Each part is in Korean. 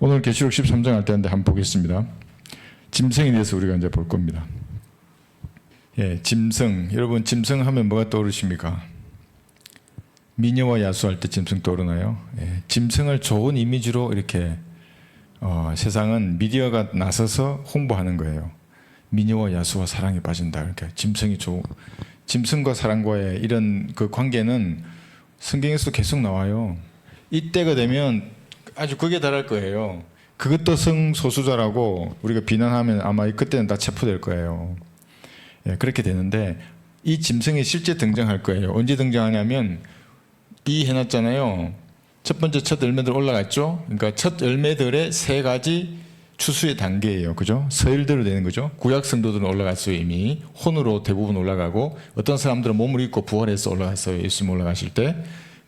오늘 계시록 13장 할 때인데 한번 보겠습니다. 짐승에 대해서 우리가 이제 볼 겁니다. 예, 짐승. 여러분 짐승 하면 뭐가 떠오르십니까? 미녀와 야수할 때 짐승 떠오르나요? 예, 짐승을 좋은 이미지로 이렇게 세상은 미디어가 나서서 홍보하는 거예요. 미녀와 야수와 사랑에 빠진다. 이렇게 짐승과 사랑과의 이런 그 관계는 성경에서 계속 나와요. 이때가 되면 아주 극에 달할 거예요. 그것도 성소수자라고 우리가 비난하면 아마 그때는 다 체포될 거예요. 예, 그렇게 되는데 이 짐승이 실제 등장할 거예요. 언제 등장하냐면 이 해놨잖아요. 첫 번째 첫 열매들 올라갔죠. 그러니까 첫 열매들의 세 가지 추수의 단계예요. 그죠? 서열대로 되는 거죠. 구약 성도들은 올라갔어요. 이미 혼으로 대부분 올라가고 어떤 사람들은 몸을 입고 부활해서 올라갔어요. 예수님 올라가실 때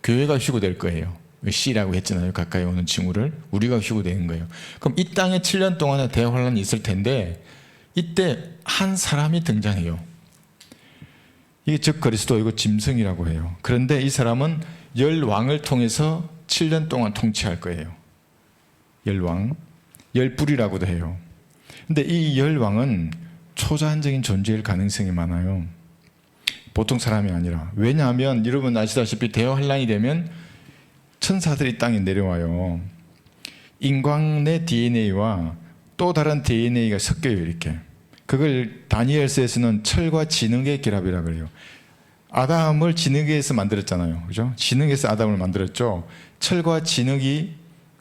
교회가 휴고될 거예요. 씨라고 했잖아요. 가까이 오는 징후를 우리가 휴고되는 거예요. 그럼 이 땅에 7년 동안의 대환란이 있을 텐데 이때 한 사람이 등장해요. 이게 즉 그리스도이고 짐승이라고 해요. 그런데 이 사람은 열 왕을 통해서 7년 동안 통치할 거예요. 열 왕, 열 뿔이라고도 해요. 근데 이 열 왕은 초자연적인 존재일 가능성이 많아요. 보통 사람이 아니라. 왜냐하면 여러분 아시다시피 대환란이 되면 천사들이 땅에 내려와요. 인간의 DNA와 또 다른 DNA가 섞여요. 이렇게. 그걸 다니엘서에서는 철과 진흙의 결합이라고 그래요. 아담을 진흙에서 만들었잖아요. 그죠? 진흙에서 아담을 만들었죠. 철과 진흙이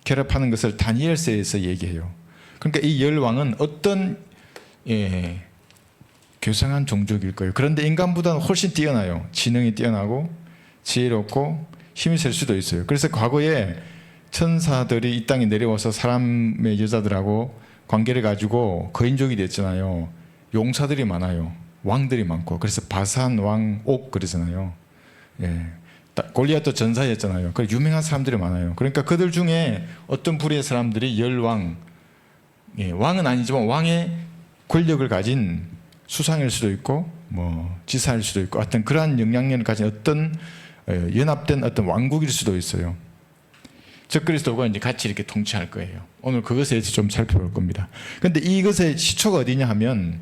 결합하는 것을 다니엘서에서 얘기해요. 그러니까 이 열왕은 어떤 교상한 종족일 거예요. 그런데 인간보다는 훨씬 뛰어나요. 지능이 뛰어나고 지혜롭고 힘이 셀 수도 있어요. 그래서 과거에 천사들이 이 땅에 내려와서 사람의 여자들하고 관계를 가지고 거인족이 됐잖아요. 용사들이 많아요. 왕들이 많고. 그래서 바산 왕 옥 그러잖아요. 예. 골리앗도 전사였잖아요. 그 유명한 사람들이 많아요. 그러니까 그들 중에 어떤 부류의 사람들이 열왕, 왕은 아니지만 왕의 권력을 가진 수상일 수도 있고 뭐 지사일 수도 있고 하여튼 그러한 영향력을 가진 어떤 연합된 어떤 왕국일 수도 있어요. 즉 그리스도가 이제 같이 이렇게 통치할 거예요. 오늘 그것에 대해서 좀 살펴볼 겁니다. 그런데 이것의 시초가 어디냐 하면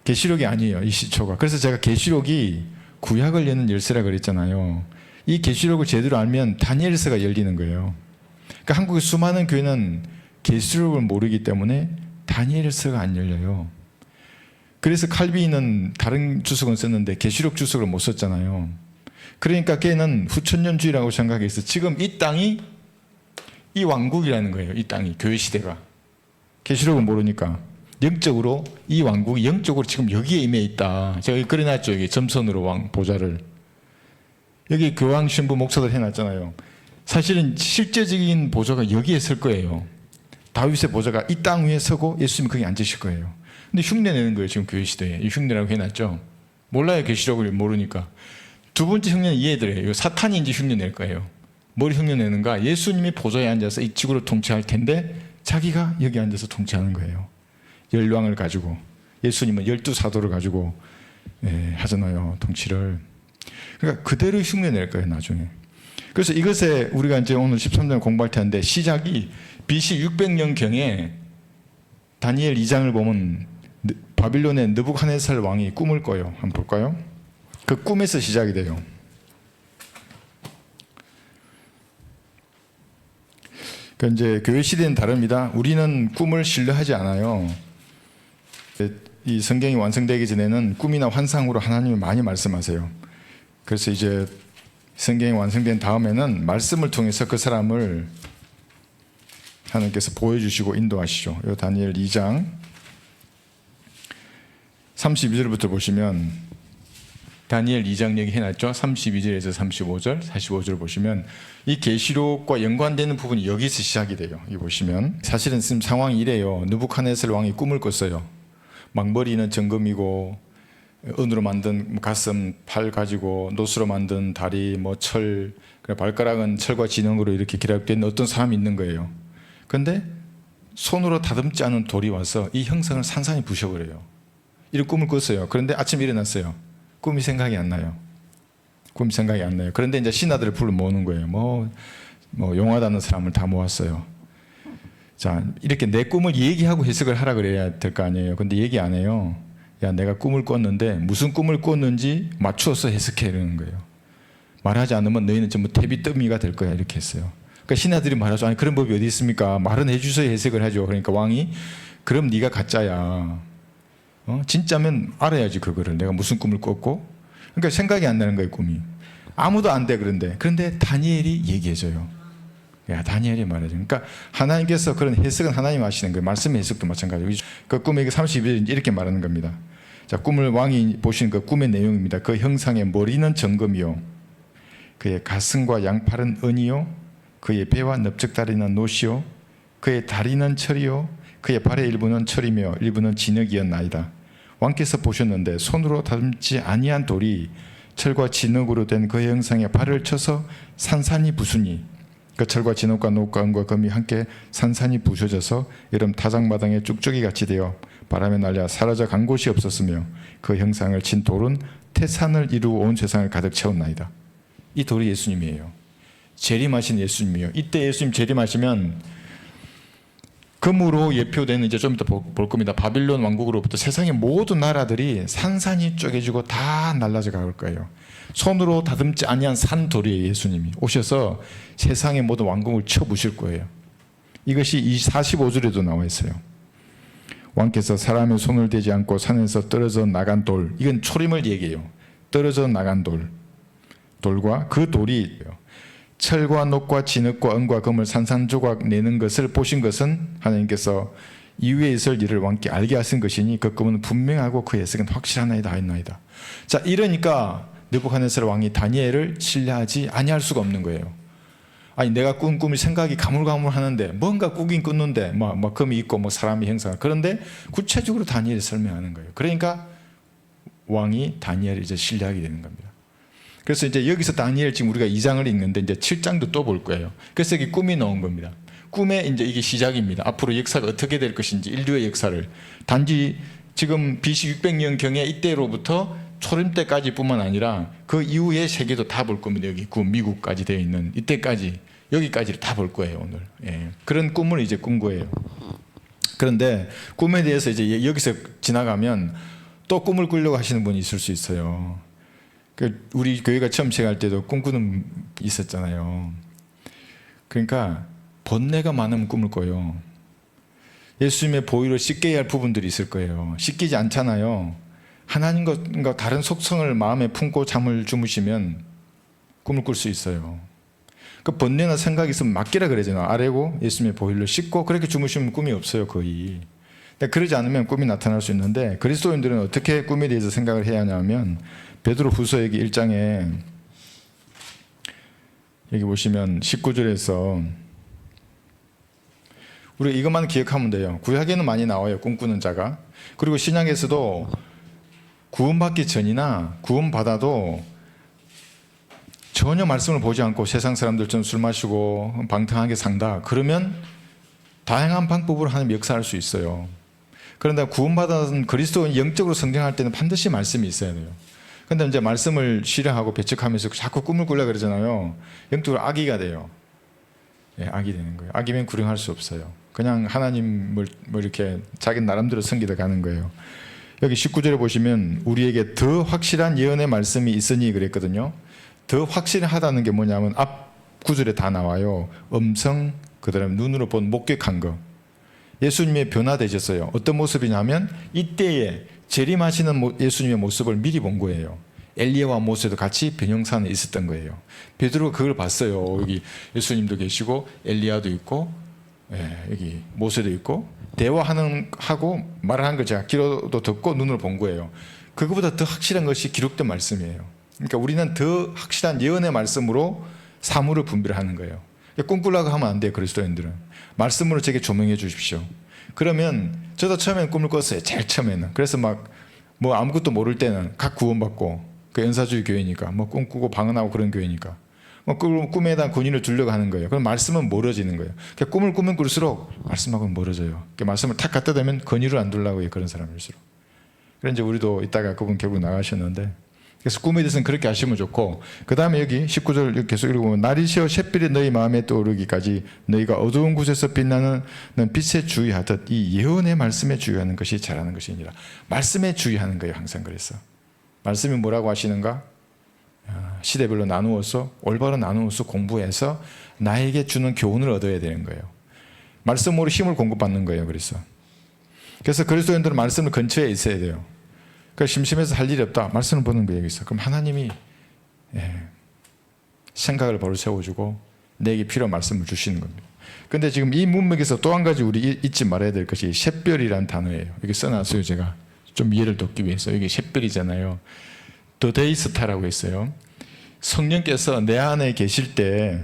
계시록이 아니에요. 이 시초가. 그래서 제가 계시록이 구약을 여는 열쇠라 그랬잖아요. 이 계시록을 제대로 알면 다니엘서가 열리는 거예요. 그러니까 한국의 수많은 교회는 계시록을 모르기 때문에 다니엘서가 안 열려요. 그래서 칼빈은 다른 주석은 썼는데 계시록 주석을 못 썼잖아요. 그러니까 걔는 후천년주의라고 생각해서 지금 이 땅이 이 왕국이라는 거예요. 이 땅이 교회 시대가. 계시록은 모르니까 영적으로 이 왕국이 영적으로 지금 여기에 임해 있다. 제가 그려놨죠. 여기 점선으로 왕 보좌를. 여기 교황 신부 목사들 해놨잖아요. 사실은 실제적인 보좌가 여기에 설 거예요. 다윗의 보좌가 이 땅 위에 서고 예수님이 거기 앉으실 거예요. 근데 흉내 내는 거예요. 지금 교회 시대에. 이 흉내라고 해놨죠. 몰라요. 계시록을 모르니까. 두 번째 흉내는 이해드려요. 이거 사탄이 이제 흉내 낼 거예요. 뭘 흉내 내는가? 예수님이 보좌에 앉아서 이 지구를 통치할 텐데 자기가 여기 앉아서 통치하는 거예요. 열왕을 가지고. 예수님은 12사도를 가지고 하잖아요. 통치를. 그러니까 그대로 흉내 낼 거예요. 나중에. 그래서 이것에 우리가 이제 오늘 13장 공부할 텐데 시작이 BC 600년경에 다니엘 2장을 보면 바빌론의 느부갓네살 왕이 꿈을 꿔요. 한번 볼까요? 그 꿈에서 시작이 돼요. 그러니까 이제 교회 시대는 다릅니다. 우리는 꿈을 신뢰하지 않아요. 이 성경이 완성되기 전에는 꿈이나 환상으로 하나님이 많이 말씀하세요. 그래서 이제 성경이 완성된 다음에는 말씀을 통해서 그 사람을 하나님께서 보여주시고 인도하시죠. 이 다니엘 2장 32절부터 보시면 다니엘 2장 얘기 해놨죠. 32절에서 35절, 45절 보시면 이 계시록과 연관되는 부분이 여기서 시작이 돼요. 이 보시면 사실은 지금 상황이 이래요. 느부갓네살 왕이 꿈을 꿨어요. 망머리는 정금이고 은으로 만든 가슴, 팔 가지고 노수로 만든 다리, 뭐 철, 발가락은 철과 진흙으로 이렇게 기록된 어떤 사람이 있는 거예요. 그런데 손으로 다듬지 않은 돌이 와서 이 형상을 산산히 부셔버려요. 이런 꿈을 꿨어요. 그런데 아침에 일어났어요. 꿈이 생각이 안 나요. 꿈이 생각이 안 나요. 그런데 이제 신하들을 불러 모으는 거예요. 뭐 용하다는 사람을 다 모았어요. 자, 이렇게 내 꿈을 얘기하고 해석을 하라 그래야 될 거 아니에요. 근데 얘기 안 해요. 야, 내가 꿈을 꿨는데 무슨 꿈을 꿨는지 맞추어서 해석해 이러는 거예요. 말하지 않으면 너희는 전부 태비더미가 될 거야 이렇게 했어요. 그러니까 신하들이 말하죠. 아니 그런 법이 어디 있습니까? 말은 해주셔야 해석을 하죠. 그러니까 왕이 그럼 네가 가짜야. 진짜면 알아야지 그거를 내가 무슨 꿈을 꿨고. 그러니까 생각이 안 나는 거예요 꿈이. 아무도 안 돼 그런데 다니엘이 얘기해줘요. 야, 다니엘이 말해줘. 그러니까 하나님께서 그런 해석은 하나님 하시는 거예요. 말씀의 해석도 마찬가지고. 그 꿈에 32절 이렇게 말하는 겁니다. 자, 꿈을 왕이 보신 그 꿈의 내용입니다. 그 형상의 머리는 정금이요, 그의 가슴과 양팔은 은이요, 그의 배와 넓적다리는 노시요, 그의 다리는 철이요, 그의 발의 일부는 철이며 일부는 진흙이었나이다. 왕께서 보셨는데 손으로 다듬지 아니한 돌이 철과 진흙으로 된 그 형상에 발을 쳐서 산산이 부수니 그 철과 진흙과 녹과 은과 금이 함께 산산이 부서져서 여름 타작마당에 쭉쭉이 같이 되어 바람에 날려 사라져 간 곳이 없었으며 그 형상을 친 돌은 태산을 이루어 온 세상을 가득 채웠나이다. 이 돌이 예수님이에요. 재림하신 예수님이에요. 이때 예수님 재림하시면 금으로 예표되는 이제 좀 이따 볼 겁니다. 바빌론 왕국으로부터 세상의 모든 나라들이 산산이 쪼개지고 다 날라져 갈 거예요. 손으로 다듬지 아니한 산돌이에요. 예수님이 오셔서 세상의 모든 왕국을 쳐부실 거예요. 이것이 이 45절에도 나와 있어요. 왕께서 사람의 손을 대지 않고 산에서 떨어져 나간 돌, 이건 초림을 얘기해요. 떨어져 나간 돌과 그 돌이 철과 녹과 진흙과 은과 금을 산산조각 내는 것을 보신 것은 하나님께서 이후에 있을 일을 왕께 알게 하신 것이니 그 꿈은 분명하고 그 해석은 확실하나이다 하였나이다. 자, 이러니까 느부갓네살 왕이 다니엘을 신뢰하지 아니할 수가 없는 거예요. 아니 내가 꾼 꿈이 생각이 가물가물하는데 뭔가 꾸긴 꾸는데 뭐 금이 있고 뭐 사람이 형상, 그런데 구체적으로 다니엘이 설명하는 거예요. 그러니까 왕이 다니엘을 이제 신뢰하게 되는 겁니다. 그래서 이제 여기서 다니엘 지금 우리가 2장을 읽는데 이제 7장도 또 볼 거예요. 그래서 여기 꿈이 나온 겁니다. 꿈에 이제 이게 시작입니다. 앞으로 역사가 어떻게 될 것인지, 인류의 역사를. 단지 지금 BC 600년경에 이때로부터 초림 때까지뿐만 아니라 그 이후의 세계도 다 볼 겁니다. 여기 미국까지 되어 있는 이때까지, 여기까지를 다 볼 거예요 오늘. 예. 그런 꿈을 이제 꾼 거예요. 그런데 꿈에 대해서 이제 여기서 지나가면 또 꿈을 꾸려고 하시는 분이 있을 수 있어요. 우리 교회가 처음 시작할 때도 꿈꾸는 있었잖아요. 그러니까 번뇌가 많으면 꿈을 꿔요. 예수님의 보혈을 씻게 할 부분들이 있을 거예요. 씻기지 않잖아요. 하나님과 다른 속성을 마음에 품고 잠을 주무시면 꿈을 꿀 수 있어요. 그 번뇌나 생각이 있으면 맡기라 그러잖아요. 아래고 예수님의 보혈로 씻고 그렇게 주무시면 꿈이 없어요 거의. 근데 그러지 않으면 꿈이 나타날 수 있는데, 그리스도인들은 어떻게 꿈에 대해서 생각을 해야 하냐면 베드로 후서 여기 1장에 여기 보시면 19절에서 우리가 이것만 기억하면 돼요. 구약에는 많이 나와요 꿈꾸는 자가. 그리고 신약에서도 구원받기 전이나 구원받아도 전혀 말씀을 보지 않고 세상 사람들처럼 술 마시고 방탕하게 산다, 그러면 다양한 방법으로 하나님 역사할 수 있어요. 그런데 구원받은 그리스도인 영적으로 성장할 때는 반드시 말씀이 있어야 돼요. 그런데 이제 말씀을 실행하고 배척하면서 자꾸 꿈을 꾸려고 그러잖아요. 영적으로 악의가 돼요. 예, 악이 되는 거예요. 악이면 구령할 수 없어요. 그냥 하나님을 뭐 이렇게 자기 나름대로 섬기다 가는 거예요. 여기 19절에 보시면 우리에게 더 확실한 예언의 말씀이 있으니 그랬거든요. 더 확실하다는 게 뭐냐면 앞 구절에 다 나와요. 음성, 그다음에 눈으로 본 목격한 거. 예수님의 변화되셨어요. 어떤 모습이냐면 이때에 재림하시는 예수님의 모습을 미리 본 거예요. 엘리야와 모세도 같이 변형산에 있었던 거예요. 베드로가 그걸 봤어요. 여기 예수님도 계시고 엘리야도 있고, 여기 모세도 있고, 대화하고 말을 한 거 제가 귀로도 듣고 눈으로 본 거예요. 그거보다 더 확실한 것이 기록된 말씀이에요. 그러니까 우리는 더 확실한 예언의 말씀으로 사물을 분별하는 거예요. 꿈꾸려고 하면 안 돼요. 그리스도인들은 말씀으로 제게 조명해 주십시오. 그러면 저도 처음에는 꿈을 꿨어요. 제일 처음에는. 그래서 뭐 아무것도 모를 때는 각 구원받고, 그 연사주의 교회니까 뭐 꿈꾸고 방언하고 그런 교회니까 뭐 꿈에다 군인을 두려고 하는 거예요. 그럼 말씀은 멀어지는 거예요. 그러니까 꿈을 꾸면 꿀수록 말씀하고는 멀어져요. 그러니까 말씀을 탁 갖다 대면 건의를 안 두려고 해요. 그런 사람일수록. 그래서 이제 우리도 이따가 그분 결국 나가셨는데 그래서 꿈에 대해서는 그렇게 하시면 좋고, 그 다음에 여기 19절 계속 읽어보면 날이 새어 샛별이 너희 마음에 떠오르기까지 너희가 어두운 곳에서 빛나는 빛에 주의하듯 이 예언의 말씀에 주의하는 것이 잘하는 것이니라. 말씀에 주의하는 거예요. 항상 그래서 말씀이 뭐라고 하시는가? 시대별로 나누어서 올바로 나누어서 공부해서 나에게 주는 교훈을 얻어야 되는 거예요. 말씀으로 힘을 공급받는 거예요. 그래서 그리스도인들은 말씀을 근처에 있어야 돼요. 그러니까 심심해서 할 일이 없다. 말씀을 보는 거예요. 여기서. 그럼 하나님이 생각을 바로 세워주고 내게 필요한 말씀을 주시는 겁니다. 그런데 지금 이 문맥에서 또 한 가지 우리 잊지 말아야 될 것이 샛별이라는 단어예요. 여기 써놨어요. 제가 좀 이해를 돕기 위해서. 여기 샛별이잖아요. The Day Star라고 했어요. 성령께서 내 안에 계실 때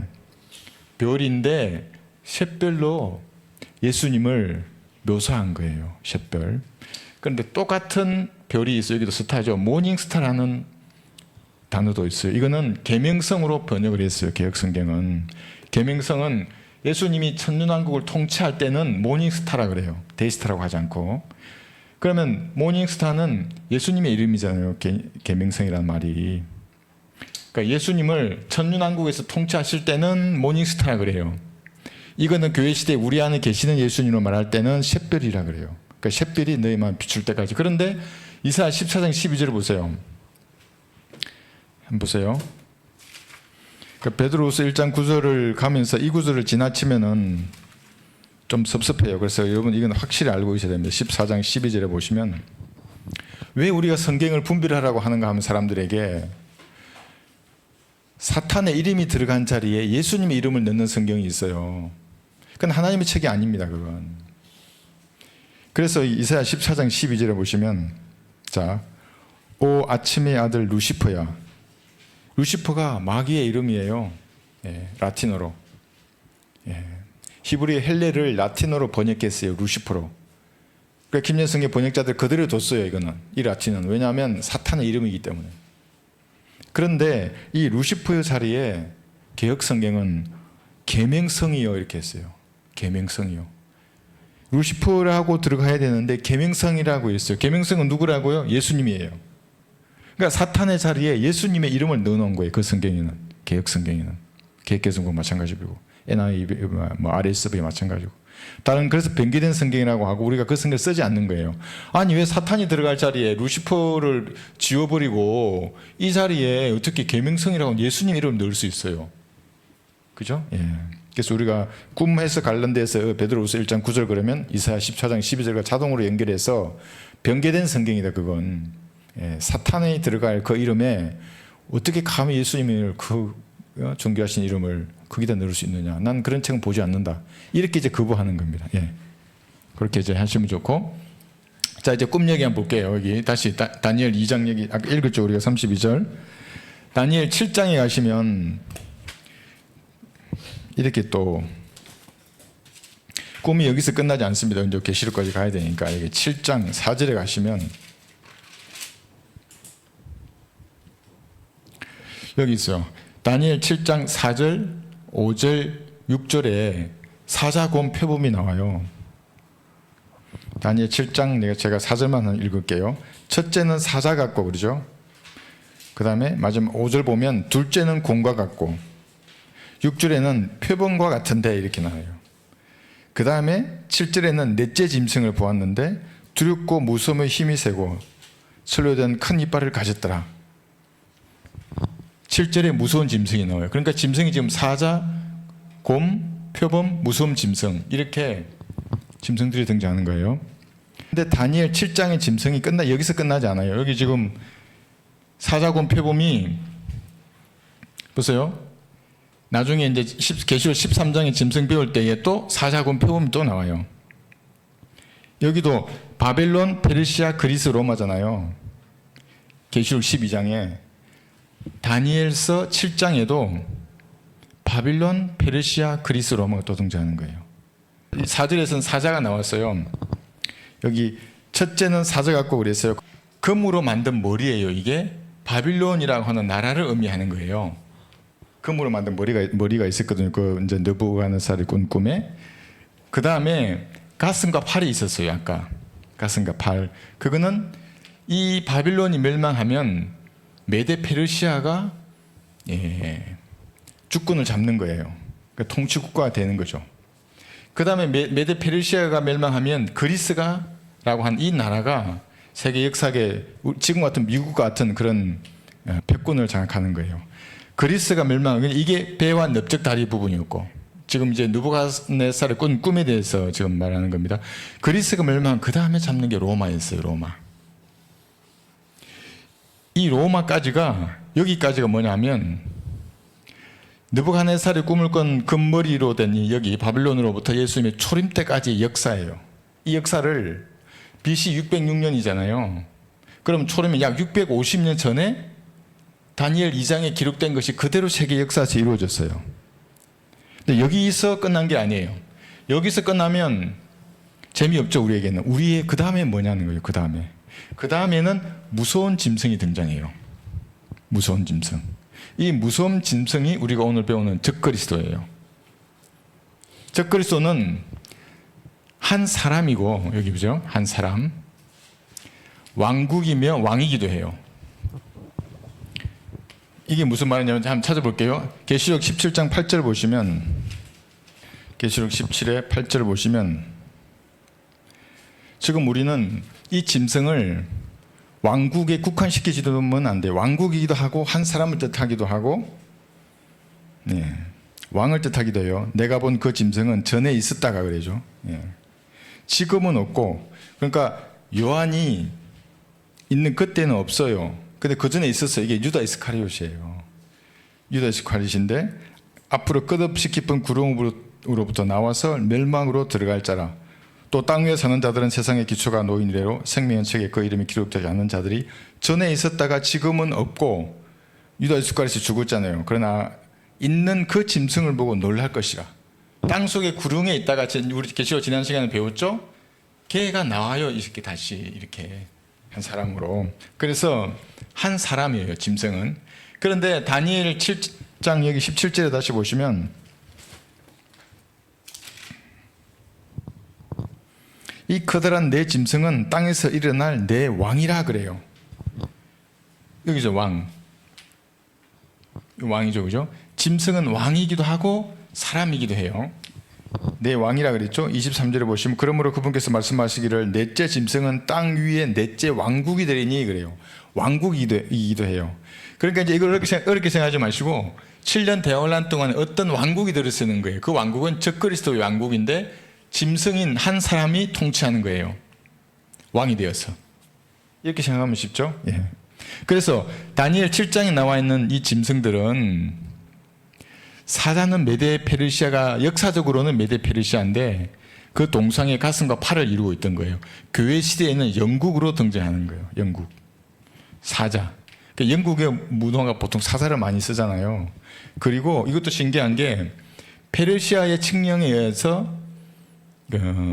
별인데 샛별로 예수님을 묘사한 거예요. 샛별. 그런데 똑같은 별이 있어요. 여기도 스타죠. 모닝스타라는 단어도 있어요. 이거는 계명성으로 번역을 했어요. 개역성경은. 계명성은 예수님이 천년왕국을 통치할 때는 모닝스타라 그래요. 데이스타라고 하지 않고. 그러면 모닝스타는 예수님의 이름이잖아요. 계명성이라는 말이. 그러니까 예수님을 천년왕국에서 통치하실 때는 모닝스타라 그래요. 이거는 교회 시대에 우리 안에 계시는 예수님으로 말할 때는 샛별이라 그래요. 그러니까 샛별이 너희 마음 비출 때까지. 그런데 이사야 14장 12절을 보세요. 한번 보세요. 그러니까 베드로후서 1장 9절을 가면서 이 구절을 지나치면은 좀 섭섭해요. 그래서 여러분 이건 확실히 알고 있어야 됩니다. 14장 12절에 보시면 왜 우리가 성경을 분별하라고 하는가 하면 사람들에게 사탄의 이름이 들어간 자리에 예수님의 이름을 넣는 성경이 있어요. 그건 하나님의 책이 아닙니다. 그건. 그래서 이사야 14장 12절에 보시면 자, 오 아침의 아들 루시퍼야. 루시퍼가 마귀의 이름이에요. 라틴어로. 히브리 헬레를 라틴어로 번역했어요. 루시퍼로. 그러니까 김연성의 번역자들 그대로 뒀어요. 이거는. 이 라틴어는. 왜냐하면 사탄의 이름이기 때문에. 그런데 이 루시퍼의 자리에 개역성경은 계명성이요 이렇게 했어요. 계명성이요. 루시퍼라고 들어가야 되는데 계명성이라고 했어요. 계명성은 누구라고요? 예수님이에요. 그러니까 사탄의 자리에 예수님의 이름을 넣어놓은 거예요. 그 성경에는. 개역성경에는. 개역개성도 마찬가지고 NIV, RSV 마찬가지고. 다른 그래서 변기된 성경이라고 하고 우리가 그 성경을 쓰지 않는 거예요. 아니 왜 사탄이 들어갈 자리에 루시퍼를 지워버리고 이 자리에 어떻게 계명성이라고 예수님 이름을 넣을 수 있어요? 그죠? 예. 그래서 우리가 꿈 해석 관련돼서 베드로후서 1장 9절 그러면 이사야 14장 12절과 자동으로 연결해서 변개된 성경이다. 그건 사탄이 들어갈 그 이름에 어떻게 감히 예수님을 그 존귀하신 이름을 거기다 넣을 수 있느냐. 난 그런 책은 보지 않는다. 이렇게 이제 거부하는 겁니다. 예. 그렇게 이제 하시면 좋고. 자, 이제 꿈 얘기 한번 볼게요. 여기 다시 다니엘 2장 얘기 아까 읽었죠. 우리가 32절. 다니엘 7장에 가시면 이렇게 또 꿈이 여기서 끝나지 않습니다. 이제 계시록까지 가야 되니까 여기 7장 4절에 가시면 여기 있어요. 다니엘 7장 4절, 5절, 6절에 사자곰 표범이 나와요. 다니엘 7장 제가 4절만 읽을게요. 첫째는 사자 같고 그러죠. 그 다음에 마지막 5절 보면 둘째는 곰과 같고 6절에는 표범과 같은데 이렇게 나와요. 그 다음에 7절에는 넷째 짐승을 보았는데 두렵고 무서움의 힘이 세고 철로된 큰 이빨을 가졌더라. 7절에 무서운 짐승이 나와요. 그러니까 짐승이 지금 사자, 곰, 표범, 무서움 짐승 이렇게 짐승들이 등장하는 거예요. 근데 다니엘 7장의 짐승이 여기서 끝나지 않아요. 여기 지금 사자, 곰, 표범이 보세요. 나중에 이제 계시록 13장의 짐승 배울 때에 또 사자, 곰, 표범이 또 나와요. 여기도 바벨론, 페르시아, 그리스, 로마잖아요. 계시록 12장에 다니엘서 7장에도 바빌론, 페르시아, 그리스, 로마가 또 등장하는 거예요. 4절에서는 사자가 나왔어요. 여기 첫째는 사자 같고 그랬어요. 금으로 만든 머리예요. 이게 바빌론이라고 하는 나라를 의미하는 거예요. 금으로 만든 머리가 있었거든요. 그 이제 느부갓네살이 꾼 꿈에. 그 다음에 가슴과 팔이 있었어요. 아까 가슴과 팔. 그거는 이 바빌론이 멸망하면 메데 페르시아가 주권을 잡는 거예요. 그러니까 통치 국가가 되는 거죠. 그 다음에 메데 페르시아가 멸망하면 그리스가라고 한 이 나라가 세계 역사계 지금 같은 미국 같은 그런 패권을 장악하는 거예요. 그리스가 멸망하면 이게 배와 넓적 다리 부분이었고, 지금 이제 느부갓네살의 꿈에 대해서 지금 말하는 겁니다. 그리스가 멸망한 그 다음에 잡는 게 로마였어요. 로마. 이 로마까지가, 여기까지가 뭐냐면 느부갓네살의 꿈을 꾼 금머리로 된 여기 바빌론으로부터 예수님의 초림 때까지의 역사예요. 이 역사를 BC 606년이잖아요. 그럼 초림은 약 650년 전에 다니엘 2장에 기록된 것이 그대로 세계 역사에서 이루어졌어요. 근데 여기서 끝난 게 아니에요. 여기서 끝나면 재미없죠, 우리에게는. 우리의 그 다음에 뭐냐는 거예요. 그 다음에는 무서운 짐승이 등장해요. 무서운 짐승. 이 무서운 짐승이 우리가 오늘 배우는 적그리스도예요. 적그리스도는 한 사람이고, 여기 보죠, 한 사람, 왕국이며 왕이기도 해요. 이게 무슨 말이냐면 한번 찾아볼게요. 계시록 17장 8절 보시면, 계시록 17의 8절 보시면, 지금 우리는 이 짐승을 왕국에 국한시키지도면 안 돼요. 왕국이기도 하고 한 사람을 뜻하기도 하고, 왕을 뜻하기도 해요. 내가 본 그 짐승은 전에 있었다가 그러죠. 지금은 없고, 그러니까 요한이 있는 그때는 없어요. 근데 그 전에 있었어요. 이게 유다 이스카리옷이에요. 유다 이스카리옷인데 앞으로 끝없이 깊은 구름으로부터 나와서 멸망으로 들어갈 자라. 또 땅 위에 사는 자들은 세상의 기초가 놓인 이래로 생명의 책에 그 이름이 기록되지 않는 자들이 전에 있었다가 지금은 없고, 유다 이스카리옷이 죽었잖아요. 그러나 있는 그 짐승을 보고 놀랄 것이라. 땅 속에 구름에 있다가 우리 계시록 지난 시간에 배웠죠? 걔가 나와요. 이렇게 다시 이렇게 한 사람으로. 그래서 한 사람이에요, 짐승은. 그런데 다니엘 7장 여기 17절에 다시 보시면 이 커다란 내 짐승은 땅에서 일어날 내 왕이라 그래요. 여기죠, 왕. 왕이죠, 그죠? 짐승은 왕이기도 하고 사람이기도 해요. 내 왕이라 그랬죠. 23절에 보시면 그러므로 그분께서 말씀하시기를 넷째 짐승은 땅 위에 넷째 왕국이 되리니 그래요. 왕국이기도 해요. 그러니까 이제 이걸 어렵게 생각하지 마시고 7년 대환란 동안 어떤 왕국이 들어서는 거예요. 그 왕국은 적그리스도의 왕국인데 짐승인 한 사람이 통치하는 거예요. 왕이 되어서. 이렇게 생각하면 쉽죠? 예. 그래서 다니엘 7장에 나와 있는 이 짐승들은, 사자는 메데 페르시아가 역사적으로는 메데 페르시아인데 그 동상의 가슴과 팔을 이루고 있던 거예요. 교회 시대에는 영국으로 등장하는 거예요. 영국. 사자. 그러니까 영국의 문화가 보통 사자를 많이 쓰잖아요. 그리고 이것도 신기한 게 페르시아의 칙령에 의해서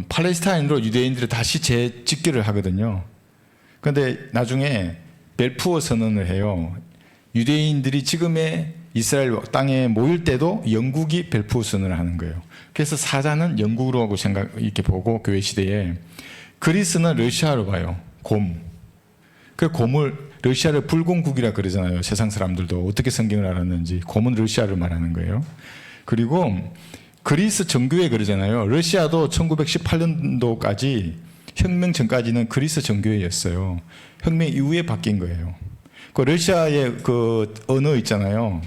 팔레스타인으로 유대인들이 다시 재집결을 하거든요. 그런데 나중에 벨푸어 선언을 해요. 유대인들이 지금의 이스라엘 땅에 모일 때도 영국이 벨푸어 선언을 하는 거예요. 그래서 사자는 영국으로 하고 이렇게 보고, 교회 시대에 그리스는 러시아로 봐요. 곰. 그 곰을 러시아를 불공국이라 그러잖아요. 세상 사람들도 어떻게 성경을 알았는지. 곰은 러시아를 말하는 거예요. 그리고 그리스 정교회 그러잖아요. 러시아도 1918년도까지 혁명 전까지는 그리스 정교회였어요. 혁명 이후에 바뀐 거예요. 그 러시아의 그 언어 있잖아요.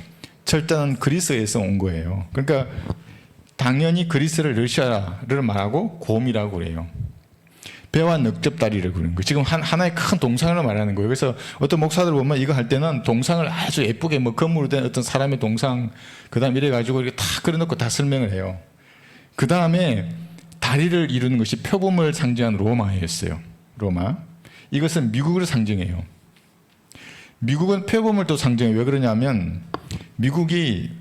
철자는 그리스에서 온 거예요. 그러니까 당연히 그리스를 러시아를 말하고 곰이라고 그래요. 배와 넓적다리를 그리는 거예요. 지금 하나의 큰 동상을 말하는 거예요. 그래서 어떤 목사들 보면 이거 할 때는 동상을 아주 예쁘게 뭐 금으로 된 어떤 사람의 동상, 그 다음 이래가지고 이렇게 다 그려놓고 다 설명을 해요. 그 다음에 다리를 이루는 것이 표범을 상징하는 로마였어요. 로마. 이것은 미국을 상징해요. 미국은 표범을 또 상징해요. 왜 그러냐면 미국이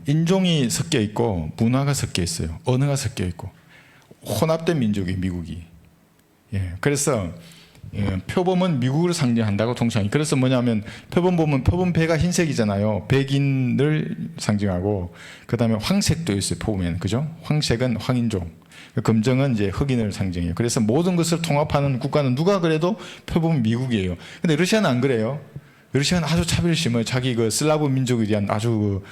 인종이 섞여 있고 문화가 섞여 있어요. 언어가 섞여 있고 혼합된 민족이 미국이. 그래서 표범은 미국을 상징한다고 통칭하니. 그래서 뭐냐면 표범 보면 표범배가 흰색이잖아요. 백인을 상징하고 그다음에 황색도 있어요. 보면 그죠? 황색은 황인종, 검정은 이제 흑인을 상징해요. 그래서 모든 것을 통합하는 국가는 누가 그래도 표범 미국이에요. 근데 러시아는 안 그래요. 러시아는 아주 차별이 심해요. 자기 그 슬라브 민족에 대한 아주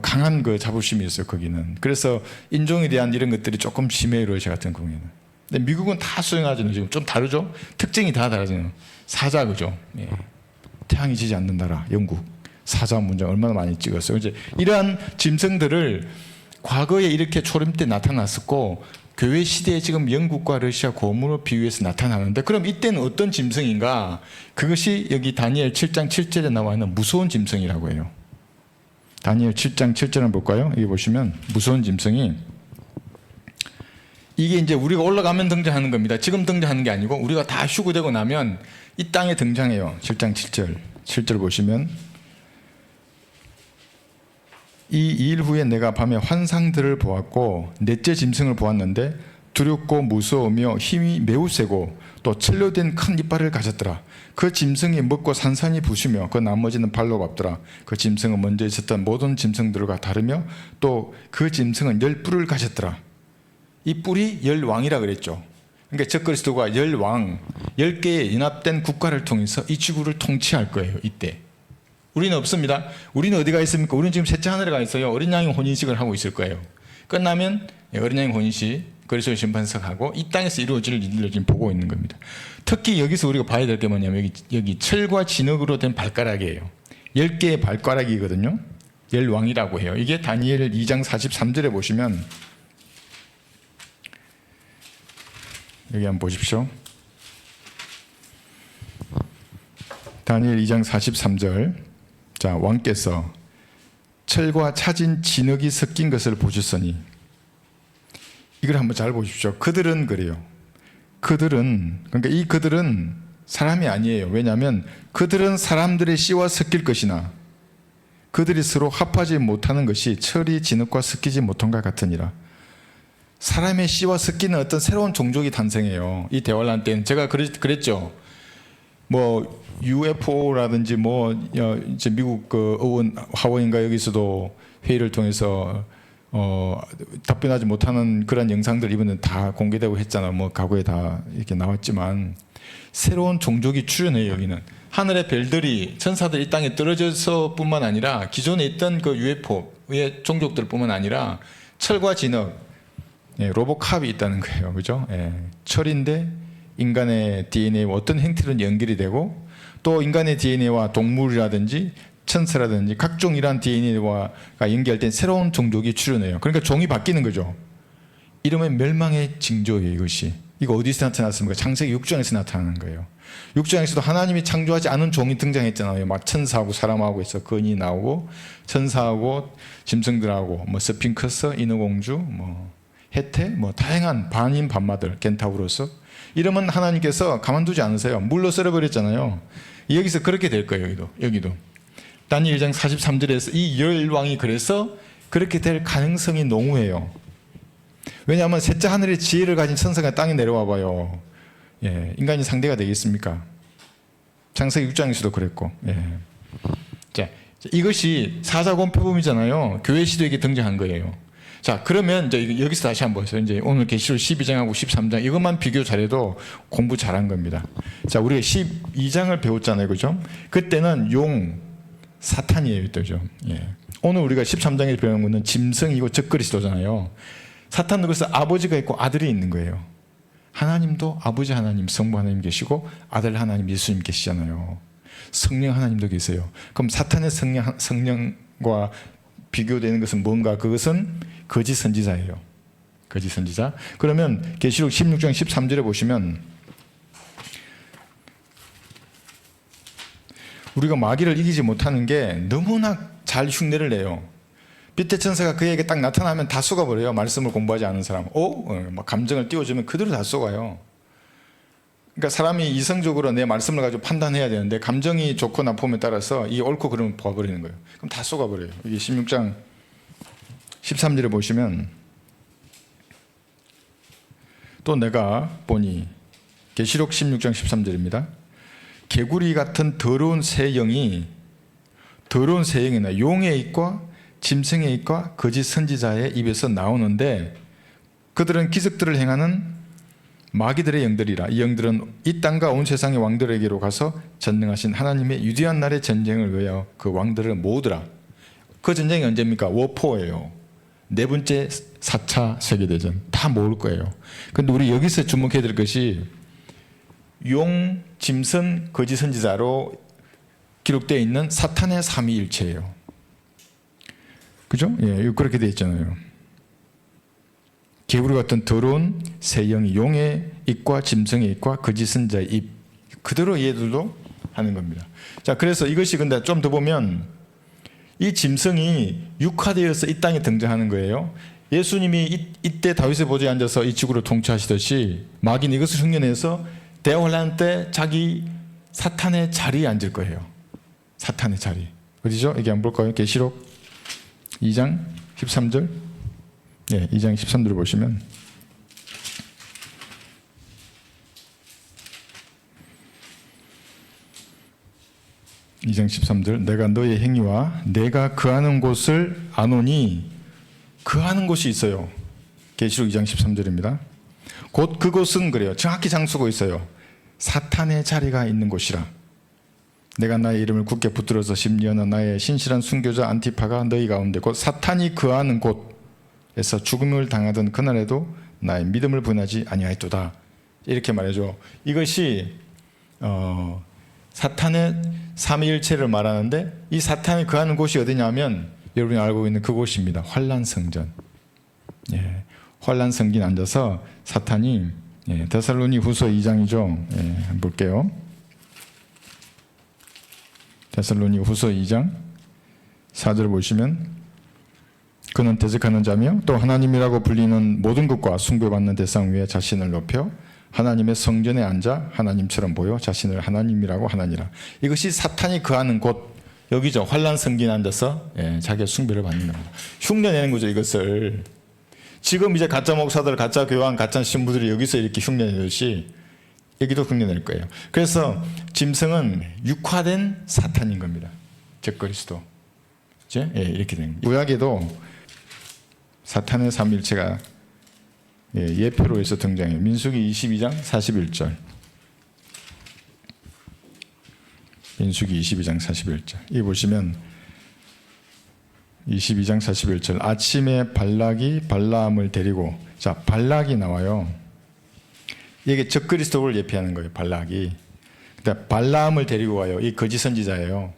강한 그 자부심이 있어요. 거기는. 그래서 인종에 대한 이런 것들이 조금 심해요. 러시아 같은 경우에는. 근데 미국은 다 수용하잖아요. 지금 좀 다르죠? 특징이 다 다르잖아요. 사자 그죠? 예. 태양이 지지 않는 나라 영국 사자 문장 얼마나 많이 찍었어요. 이제 이러한 짐승들을 과거에 이렇게 초림 때 나타났었고 교회 시대에 지금 영국과 러시아 고문으로 비유해서 나타나는데 그럼 이때는 어떤 짐승인가? 그것이 여기 다니엘 7장 7절에 나와 있는 무서운 짐승이라고 해요. 다니엘 7장 7절을 볼까요? 여기 보시면 무서운 짐승이 이게 이제 우리가 올라가면 등장하는 겁니다. 지금 등장하는 게 아니고 우리가 다 휴거되고 나면 이 땅에 등장해요. 7장 7절. 7절 보시면 이 일 후에 내가 밤에 환상들을 보았고 넷째 짐승을 보았는데 두렵고 무서우며 힘이 매우 세고 또 철로된 큰 이빨을 가졌더라. 그 짐승이 먹고 산산이 부시며 그 나머지는 발로 밟더라. 그 짐승은 먼저 있었던 모든 짐승들과 다르며 또 그 짐승은 10뿔을 가졌더라. 이 뿔이 10왕이라 그랬죠. 그러니까 적그리스도가 10왕, 10개의 연합된 국가를 통해서 이 지구를 통치할 거예요. 이때. 우리는 없습니다. 우리는 어디 가 있습니까? 우리는 지금 셋째 하늘에 가 있어요. 어린 양의 혼인식을 하고 있을 거예요. 끝나면 어린 양의 혼인식, 그리스도의 심판석하고 이 땅에서 이루어질 일을 지금 보고 있는 겁니다. 특히 여기서 우리가 봐야 될 게 뭐냐면 여기 철과 진흙으로 된 발가락이에요. 10개의 발가락이거든요. 10왕이라고 해요. 이게 다니엘 2장 43절에 보시면 여기 한번 보십시오. 다니엘 2장 43절. 자, 왕께서 철과 차진 진흙이 섞인 것을 보셨으니 이걸 한번 잘 보십시오. 그들은 그래요. 그러니까 이 그들은 사람이 아니에요. 왜냐하면 그들은 사람들의 씨와 섞일 것이나 그들이 서로 합하지 못하는 것이 철이 진흙과 섞이지 못한 것 같으니라. 사람의 씨와 섞이는 어떤 새로운 종족이 탄생해요. 이 대환란 때는 제가 그랬죠. 뭐 UFO라든지 뭐 이제 미국 그 의원 하원인가 여기서도 회의를 통해서 답변하지 못하는 그런 영상들 이번에 다 공개되고 했잖아요. 뭐 과거에 다 이렇게 나왔지만 새로운 종족이 출현해요. 여기는 하늘의 별들이 천사들이 이 땅에 떨어져서뿐만 아니라 기존에 있던 그 UFO의 종족들뿐만 아니라 철과 진흙 로보캅이 있다는 거예요. 그죠? 철인데 인간의 DNA와 어떤 형태로는 연결이 되고 또 인간의 DNA와 동물이라든지 천사라든지 각종 이러한 DNA와 연결된 새로운 종족이 출현해요. 그러니까 종이 바뀌는 거죠. 이러면 멸망의 징조예요. 이것이. 이거 어디서 나타났습니까? 창세기 6장에서 나타나는 거예요. 6장에서도 하나님이 창조하지 않은 종이 등장했잖아요. 막 천사하고 사람하고 해서 건이 나오고 천사하고 짐승들하고 뭐 스핑크스, 인어공주, 뭐 혜태, 뭐 다양한 반인 반마들, 겐타우로스. 이러면 하나님께서 가만두지 않으세요. 물로 썰어버렸잖아요. 여기서 그렇게 될 거예요. 여기도. 다니엘 1장 43절에서 이 10왕이 그래서 그렇게 될 가능성이 농후해요. 왜냐하면 셋째 하늘의 지혜를 가진 천사가 땅에 내려와 봐요. 인간이 상대가 되겠습니까? 창세기 6장에서도 그랬고. 자, 이것이 사사건 표범이잖아요. 교회 시대에 등장한 거예요. 자, 그러면 이제 여기서 다시 한번 보세요. 이제 오늘 계시록 12장하고 13장 이것만 비교 잘해도 공부 잘한 겁니다. 자, 우리가 12장을 배웠잖아요. 그죠? 그때는 용, 사탄이에요. 또죠. 오늘 우리가 13장에서 배우는 것은 짐승이고 적그리스도잖아요. 사탄은 그래서 아버지가 있고 아들이 있는 거예요. 하나님도 아버지 하나님, 성부 하나님 계시고 아들 하나님 예수님 계시잖아요. 성령 하나님도 계세요. 그럼 사탄의 성령과 비교되는 것은 뭔가? 그것은 거짓 선지자예요. 거짓 선지자. 그러면 계시록 16장 13절에 보시면 우리가 마귀를 이기지 못하는 게 너무나 잘 흉내를 내요. 빛의 천사가 그에게 딱 나타나면 다 속아버려요. 말씀을 공부하지 않은 사람. 막 감정을 띄워주면 그대로 다 속아요. 그러니까 사람이 이성적으로 내 말씀을 가지고 판단해야 되는데 감정이 좋고 나쁨에 따라서 이 옳고 그름을 봐버리는 거예요. 그럼 다 속아버려요. 이게 16장 13절에 보시면 또 내가 보니 계시록 16장 13절입니다. 개구리 같은 더러운 새 영이 용의 입과 짐승의 입과 거짓 선지자의 입에서 나오는데 그들은 기적들을 행하는 마귀들의 영들이라. 이 영들은 이 땅과 온 세상의 왕들에게로 가서 전능하신 하나님의 유대한 날의 전쟁을 위하여 그 왕들을 모으더라. 그 전쟁이 언제입니까? 워포예요. 네 번째 4차 세계대전. 다 모을 거예요. 그런데 우리 여기서 주목해야 될 것이 용, 짐승, 거짓 선지자로 기록되어 있는 사탄의 삼위일체예요. 그죠? 예, 그렇게 되어 있잖아요. 개구리 같은 더러운 새 영이 용의 입과 짐승의 입과 거짓 선지자의 입, 그대로 얘들도 하는 겁니다. 자, 그래서 이것이 근데 좀 더 보면 이 짐승이 육화되어서 이 땅에 등장하는 거예요. 예수님이 이때 다윗의 보좌에 앉아서 이 지구를 통치하시듯이 마귀는 이것을 흉내내서 대환란 때 자기 사탄의 자리에 앉을 거예요. 사탄의 자리. 어디죠? 여기 한번 볼까요? 계시록 2장 13절. 네, 2장 13절을 보시면 내가 너의 행위와 내가 거하는 곳을 아노니 거하는 곳이 있어요. 계시록 2장 13절입니다. 곧 그곳은 그래요. 정확히 장수고 있어요. 사탄의 자리가 있는 곳이라. 내가 나의 이름을 굳게 붙들어서 심리하는 나의 신실한 순교자 안티파가 너희 가운데 곧 사탄이 거하는 곳에서 죽음을 당하던 그날에도 나의 믿음을 분하지 아니하였도다. 이렇게 말해줘. 이것이 사탄의 삼위일체를 말하는데 이 사탄이 거하는 곳이 어디냐면 여러분이 알고 있는 그곳입니다. 환란성전. 예, 환란성전에 앉아서 사탄이 데살로니후서 2장이죠. 예, 한번 볼게요. 데살로니후서 2장 4절 보시면 그는 대적하는 자며 또 하나님이라고 불리는 모든 것과 숭배받는 대상 위에 자신을 높여 하나님의 성전에 앉아 하나님처럼 보여 자신을 하나님이라고 하나니라. 이것이 사탄이 거하는 곳, 여기죠. 환란성전에 앉아서 자기의 숭배를 받는 겁니다. 흉내내는 거죠. 이것을 지금 이제 가짜 목사들, 가짜 교황, 가짜 신부들이 여기서 이렇게 흉내내듯이 여기도 흉내낼 거예요. 그래서 짐승은 육화된 사탄인 겁니다. 적그리스도. 이렇게 된 거예요. 구약에도 사탄의 삼일체가 예표로 해서 등장해요. 민수기 22장 41절. 민수기 22장 41절. 이 보시면 22장 41절. 아침에 발락이 발라함을 데리고, 자, 발락이 나와요. 이게 적그리스도를 예표하는 거예요. 발락이. 그러니까 발라함을 데리고 와요. 이 거짓 선지자예요.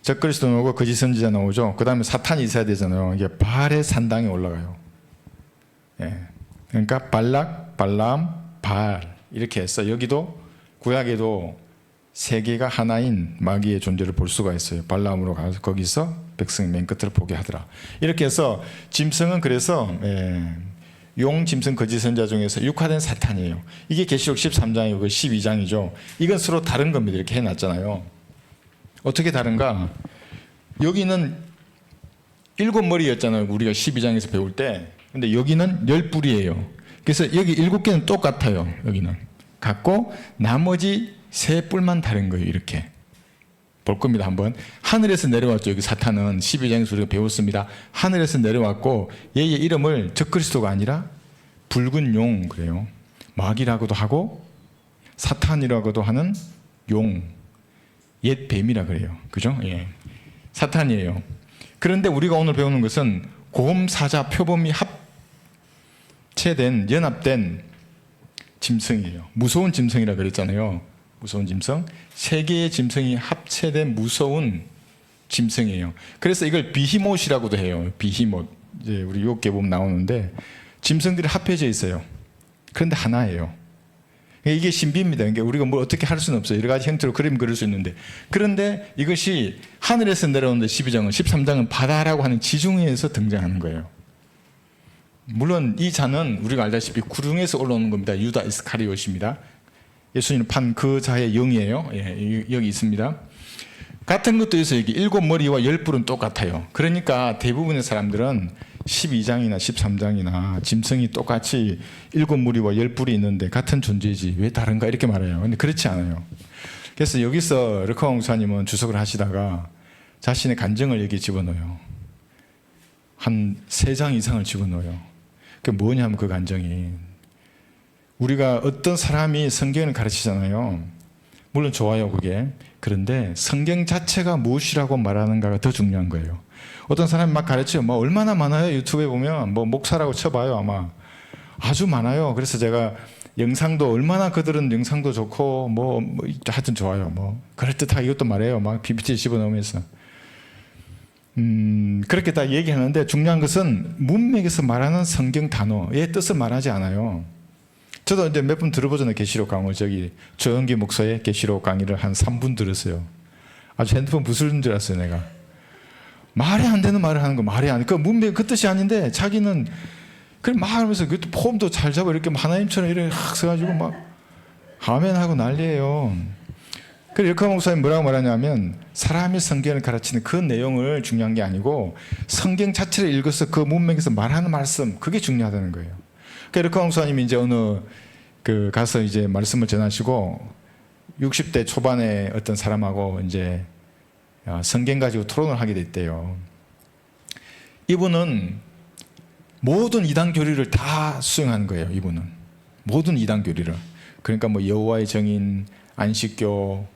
적그리스도 나오고 거짓 선지자 나오죠. 그 다음에 사탄이 있어야 되잖아요. 이게 발의 산당에 올라가요. 그러니까 발락, 발람, 발 이렇게 해서 여기도 구약에도 세 개가 하나인 마귀의 존재를 볼 수가 있어요. 발람으로 가서 거기서 백성이 맨 끝을 보게 하더라. 이렇게 해서 짐승은 그래서 용, 짐승, 거짓 선지자 중에서 육화된 사탄이에요. 이게 계시록 13장이고 12장이죠. 이건 서로 다른 겁니다. 이렇게 해놨잖아요. 어떻게 다른가? 여기는 7머리였잖아요. 우리가 12장에서 배울 때. 근데 여기는 10뿔이에요. 그래서 여기 7개는 똑같아요. 여기는 같고 나머지 3뿔만 다른 거예요. 이렇게 볼 겁니다. 한번. 하늘에서 내려왔죠. 여기 사탄은 12장에서 우리가 배웠습니다. 하늘에서 내려왔고 얘의 이름을 적그리스도가 아니라 붉은 용 그래요. 마귀라고도 하고 사탄이라고도 하는 용, 옛 뱀이라 그래요. 그죠? 예. 사탄이에요. 그런데 우리가 오늘 배우는 것은 고음, 사자, 표범이 합체된, 연합된 짐승이에요. 무서운 짐승이라 그랬잖아요. 무서운 짐승. 세 개의 짐승이 합체된 무서운 짐승이에요. 그래서 이걸 비히못이라고도 해요. 비히못. 이제 우리 요게 보면 나오는데 짐승들이 합해져 있어요. 그런데 하나예요. 이게 신비입니다. 그러니까 우리가 뭘 어떻게 할 수는 없어요. 여러 가지 형태로 그림 그릴 수 있는데. 그런데 이것이 하늘에서 내려오는데 12장은, 13장은 바다라고 하는 지중해에서 등장하는 거예요. 물론 이 자는 우리가 알다시피 구름에서 올라오는 겁니다. 유다 이스카리옷입니다. 예수님을 판 그 자의 영이에요. 여기 있습니다. 같은 것도 있어요. 여기 7머리와 10뿔은 똑같아요. 그러니까 대부분의 사람들은 12장이나 13장이나 짐승이 똑같이 7무리와 10뿔이 있는데 같은 존재지 왜 다른가 이렇게 말해요. 근데 그렇지 않아요. 그래서 여기서 르커 목사님은 주석을 하시다가 자신의 간증을 여기 집어넣어요. 한 3장 이상을 집어넣어요. 그게 뭐냐면 그 간증이 우리가 어떤 사람이 성경을 가르치잖아요. 물론 좋아요 그게. 그런데 성경 자체가 무엇이라고 말하는가가 더 중요한 거예요. 어떤 사람이 막 가르쳐요. 뭐 얼마나 많아요. 유튜브에 보면 뭐 목사라고 쳐봐요. 아마 아주 많아요. 그래서 제가 영상도 얼마나 그들은 영상도 좋고 뭐 하여튼 좋아요. 뭐 그럴듯하게 이것도 말해요. 막 PPT 집어넣으면서 그렇게 다 얘기하는데 중요한 것은 문맥에서 말하는 성경 단어의 뜻을 말하지 않아요. 저도 이제 몇 분 들어보잖아요. 계시록 강의 저기 조영기 목사의 계시록 강의를 한 3분 들었어요. 아주 핸드폰 부수는 줄 알았어요. 내가 말이 안 되는 말을 하는 거 말이 안 돼. 그 문맥 그 뜻이 아닌데 자기는 그걸 막 하면서 그 폼도 잘 잡아 이렇게 하나님처럼 이렇게 확 써가지고 막 아멘하고 난리예요. 그래서 르커 목사님 뭐라고 말하냐면 사람이 성경을 가르치는 그 내용을 중요한 게 아니고 성경 자체를 읽어서 그 문맥에서 말하는 말씀 그게 중요하다는 거예요. 그러니까 르커 목사님이 이제 어느 그 가서 이제 말씀을 전하시고 60대 초반에 어떤 사람하고 이제 성경 가지고 토론을 하게 됐대요. 이분은 모든 이단 교리를 다 수용한 거예요. 이분은 모든 이단 교리를. 그러니까 뭐 여호와의 정인, 안식교,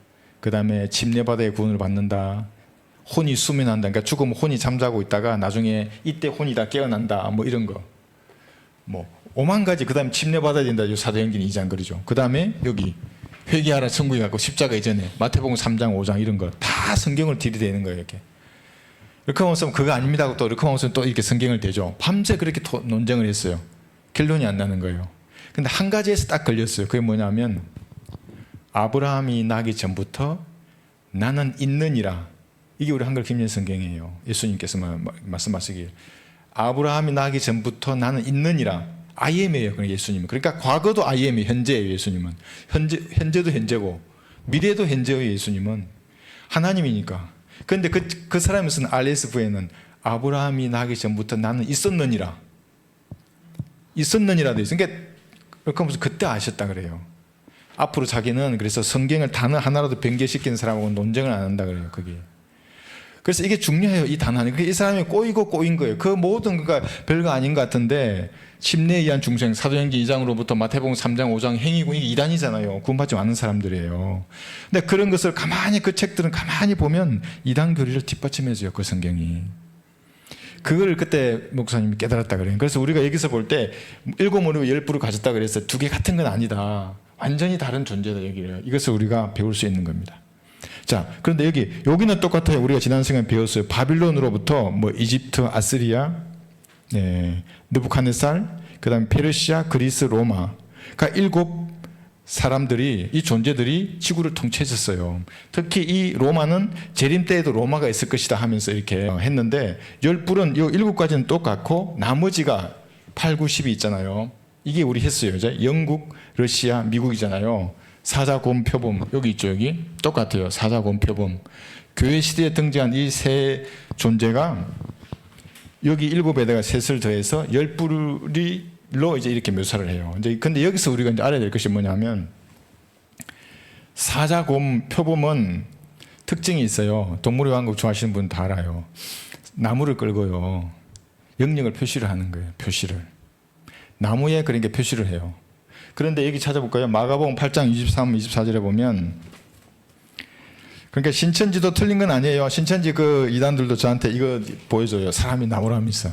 그 다음에 침례바다의 구원을 받는다, 혼이 수면한다. 그러니까 죽으면 혼이 잠자고 있다가 나중에 이때 혼이 다 깨어난다. 뭐 이런 거. 뭐 5만 가지. 그 다음에 침례받아야 된다. 사도행전 2장 그러죠. 그 다음에 여기 회개하라 천국에 가고 십자가 이전에 마태복음 3장 5장 이런 거 다 성경을 들이대는 거예요. 이렇게. 르커 목사님 그거 아닙니다 하고 또 르커 목사님 또 이렇게 성경을 대죠. 밤새 그렇게 논쟁을 했어요. 결론이 안 나는 거예요. 근데 한 가지에서 딱 걸렸어요. 그게 뭐냐면 아브라함이 나기 전부터 나는 있느니라. 이게 우리 한글 김yen 성경이에요. 예수님께서 말씀하시길 아브라함이 나기 전부터 나는 있느니라. I am이에요. 예수님은. 그러니까 과거도 I am이에요. 현재예요. 예수님은. 현재도 현재고 미래도 현재예요. 예수님은. 하나님이니까. 그런데 그 사람이 쓴 RSV에는 아브라함이 나기 전부터 나는 있었느니라. 있었느니라 돼 있어요. 그러니까 그때 아셨다 그래요. 앞으로 자기는 그래서 성경을 단어 하나라도 변개시키는 사람하고 논쟁을 안 한다 그래요. 그게. 그래서 이게 중요해요. 이 단어 안에. 이 사람이 꼬이고 꼬인 거예요. 그 모든 그러니까 별거 아닌 것 같은데 침례에 의한 중생, 사도행전 2장으로부터 마태복음 3장 5장 행위고 이게 이단이잖아요. 구원받지 않은 사람들이에요. 근데 그런 것을 가만히 그 책들은 가만히 보면 이단 교리를 뒷받침해줘요. 그 성경이. 그걸 그때 목사님이 깨달았다 그래요. 그래서 우리가 여기서 볼 때 7무리와 10뿔을 가졌다 그래서 두 개 같은 건 아니다. 완전히 다른 존재다 여기를. 이것을 우리가 배울 수 있는 겁니다. 자, 그런데 여기는 똑같아요. 우리가 지난 시간에 배웠어요. 바빌론으로부터 뭐 이집트, 아스리아, 느부갓네살, 그다음에 페르시아, 그리스, 로마. 그러니까 7 사람들이 이 존재들이 지구를 통치했었어요. 특히 이 로마는 재림 때에도 로마가 있을 것이다 하면서 이렇게 했는데 10뿔은 이 7가지는 똑같고 나머지가 8, 9, 10이 있잖아요. 이게 우리 했어요. 이제 영국, 러시아, 미국이잖아요. 사자곰 표범 여기 있죠. 여기 똑같아요. 사자곰 표범. 교회 시대에 등장한 이 세 존재가 여기 7에다가 셋을 더해서 10뿔로 이제 이렇게 묘사를 해요. 근데 여기서 우리가 이제 알아야 될 것이 뭐냐면 사자곰 표범은 특징이 있어요. 동물의 왕국 좋아하시는 분 다 알아요. 나무를 끌고요. 영역을 표시를 하는 거예요. 표시를. 나무에 그러니까 표시를 해요. 그런데 여기 찾아볼까요? 마가복음 8장 23, 24절에 보면 그러니까 신천지도 틀린 건 아니에요. 신천지 그 이단들도 저한테 이거 보여줘요. 사람이 나무라면서.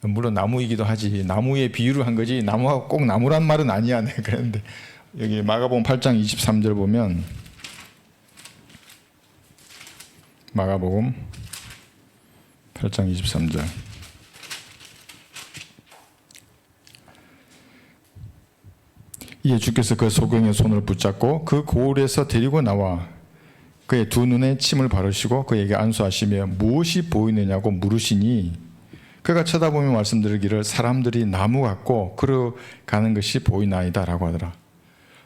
물론 나무이기도 하지. 나무에 비유를 한 거지 나무하고 꼭 나무란 말은 아니야. 네, 그런데 여기 마가복음 8장 23절 보면 마가복음 8장 23절 이에 주께서 그 소경의 손을 붙잡고 그 고을에서 데리고 나와 그의 두 눈에 침을 바르시고 그에게 안수하시며 무엇이 보이느냐고 물으시니 그가 쳐다보며 말씀드리기를 사람들이 나무 같고 걸어가는 것이 보이나이다 라고 하더라.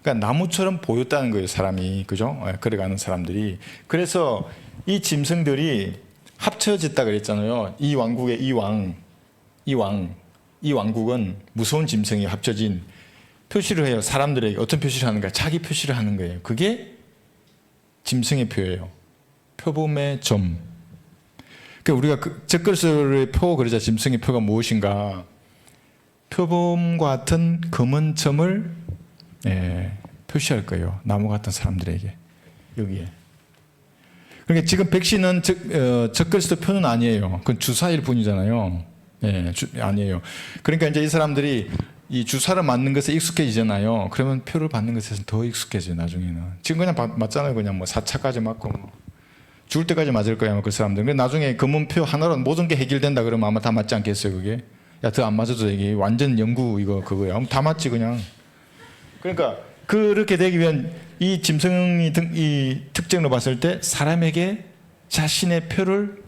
그러니까 나무처럼 보였다는 거예요. 사람이. 그죠? 걸어가는 사람들이. 그래서 이 짐승들이 합쳐졌다 그랬잖아요. 이 왕국의 이 왕. 이 왕국은 무서운 짐승이 합쳐진 표시를 해요. 사람들에게 어떤 표시를 하는가? 자기 표시를 하는 거예요. 그게 짐승의 표예요. 표범의 점. 그러니까 우리가 적글서의 표 그러자 짐승의 표가 무엇인가? 표범과 같은 검은 점을 표시할 거예요. 나무 같은 사람들에게 여기에. 그러니까 지금 백신은 적글서 표는 아니에요. 그건 주사일 뿐이잖아요. 아니에요. 그러니까 이제 이 사람들이 이 주사를 맞는 것에 익숙해지잖아요. 그러면 표를 받는 것에서 더 익숙해져요. 나중에는. 지금 그냥 맞잖아요. 그냥 뭐 4차까지 맞고 뭐 죽을 때까지 맞을 거야. 그 사람들. 근데 나중에 검은 표 하나로 모든 게 해결된다 그러면 아마 다 맞지 않겠어요. 그게. 야, 더 안 맞아도 이게 완전 연구 그거야. 다 맞지 그냥. 그러니까 그렇게 되기 위한 이 짐승이 이 특징으로 봤을 때 사람에게 자신의 표를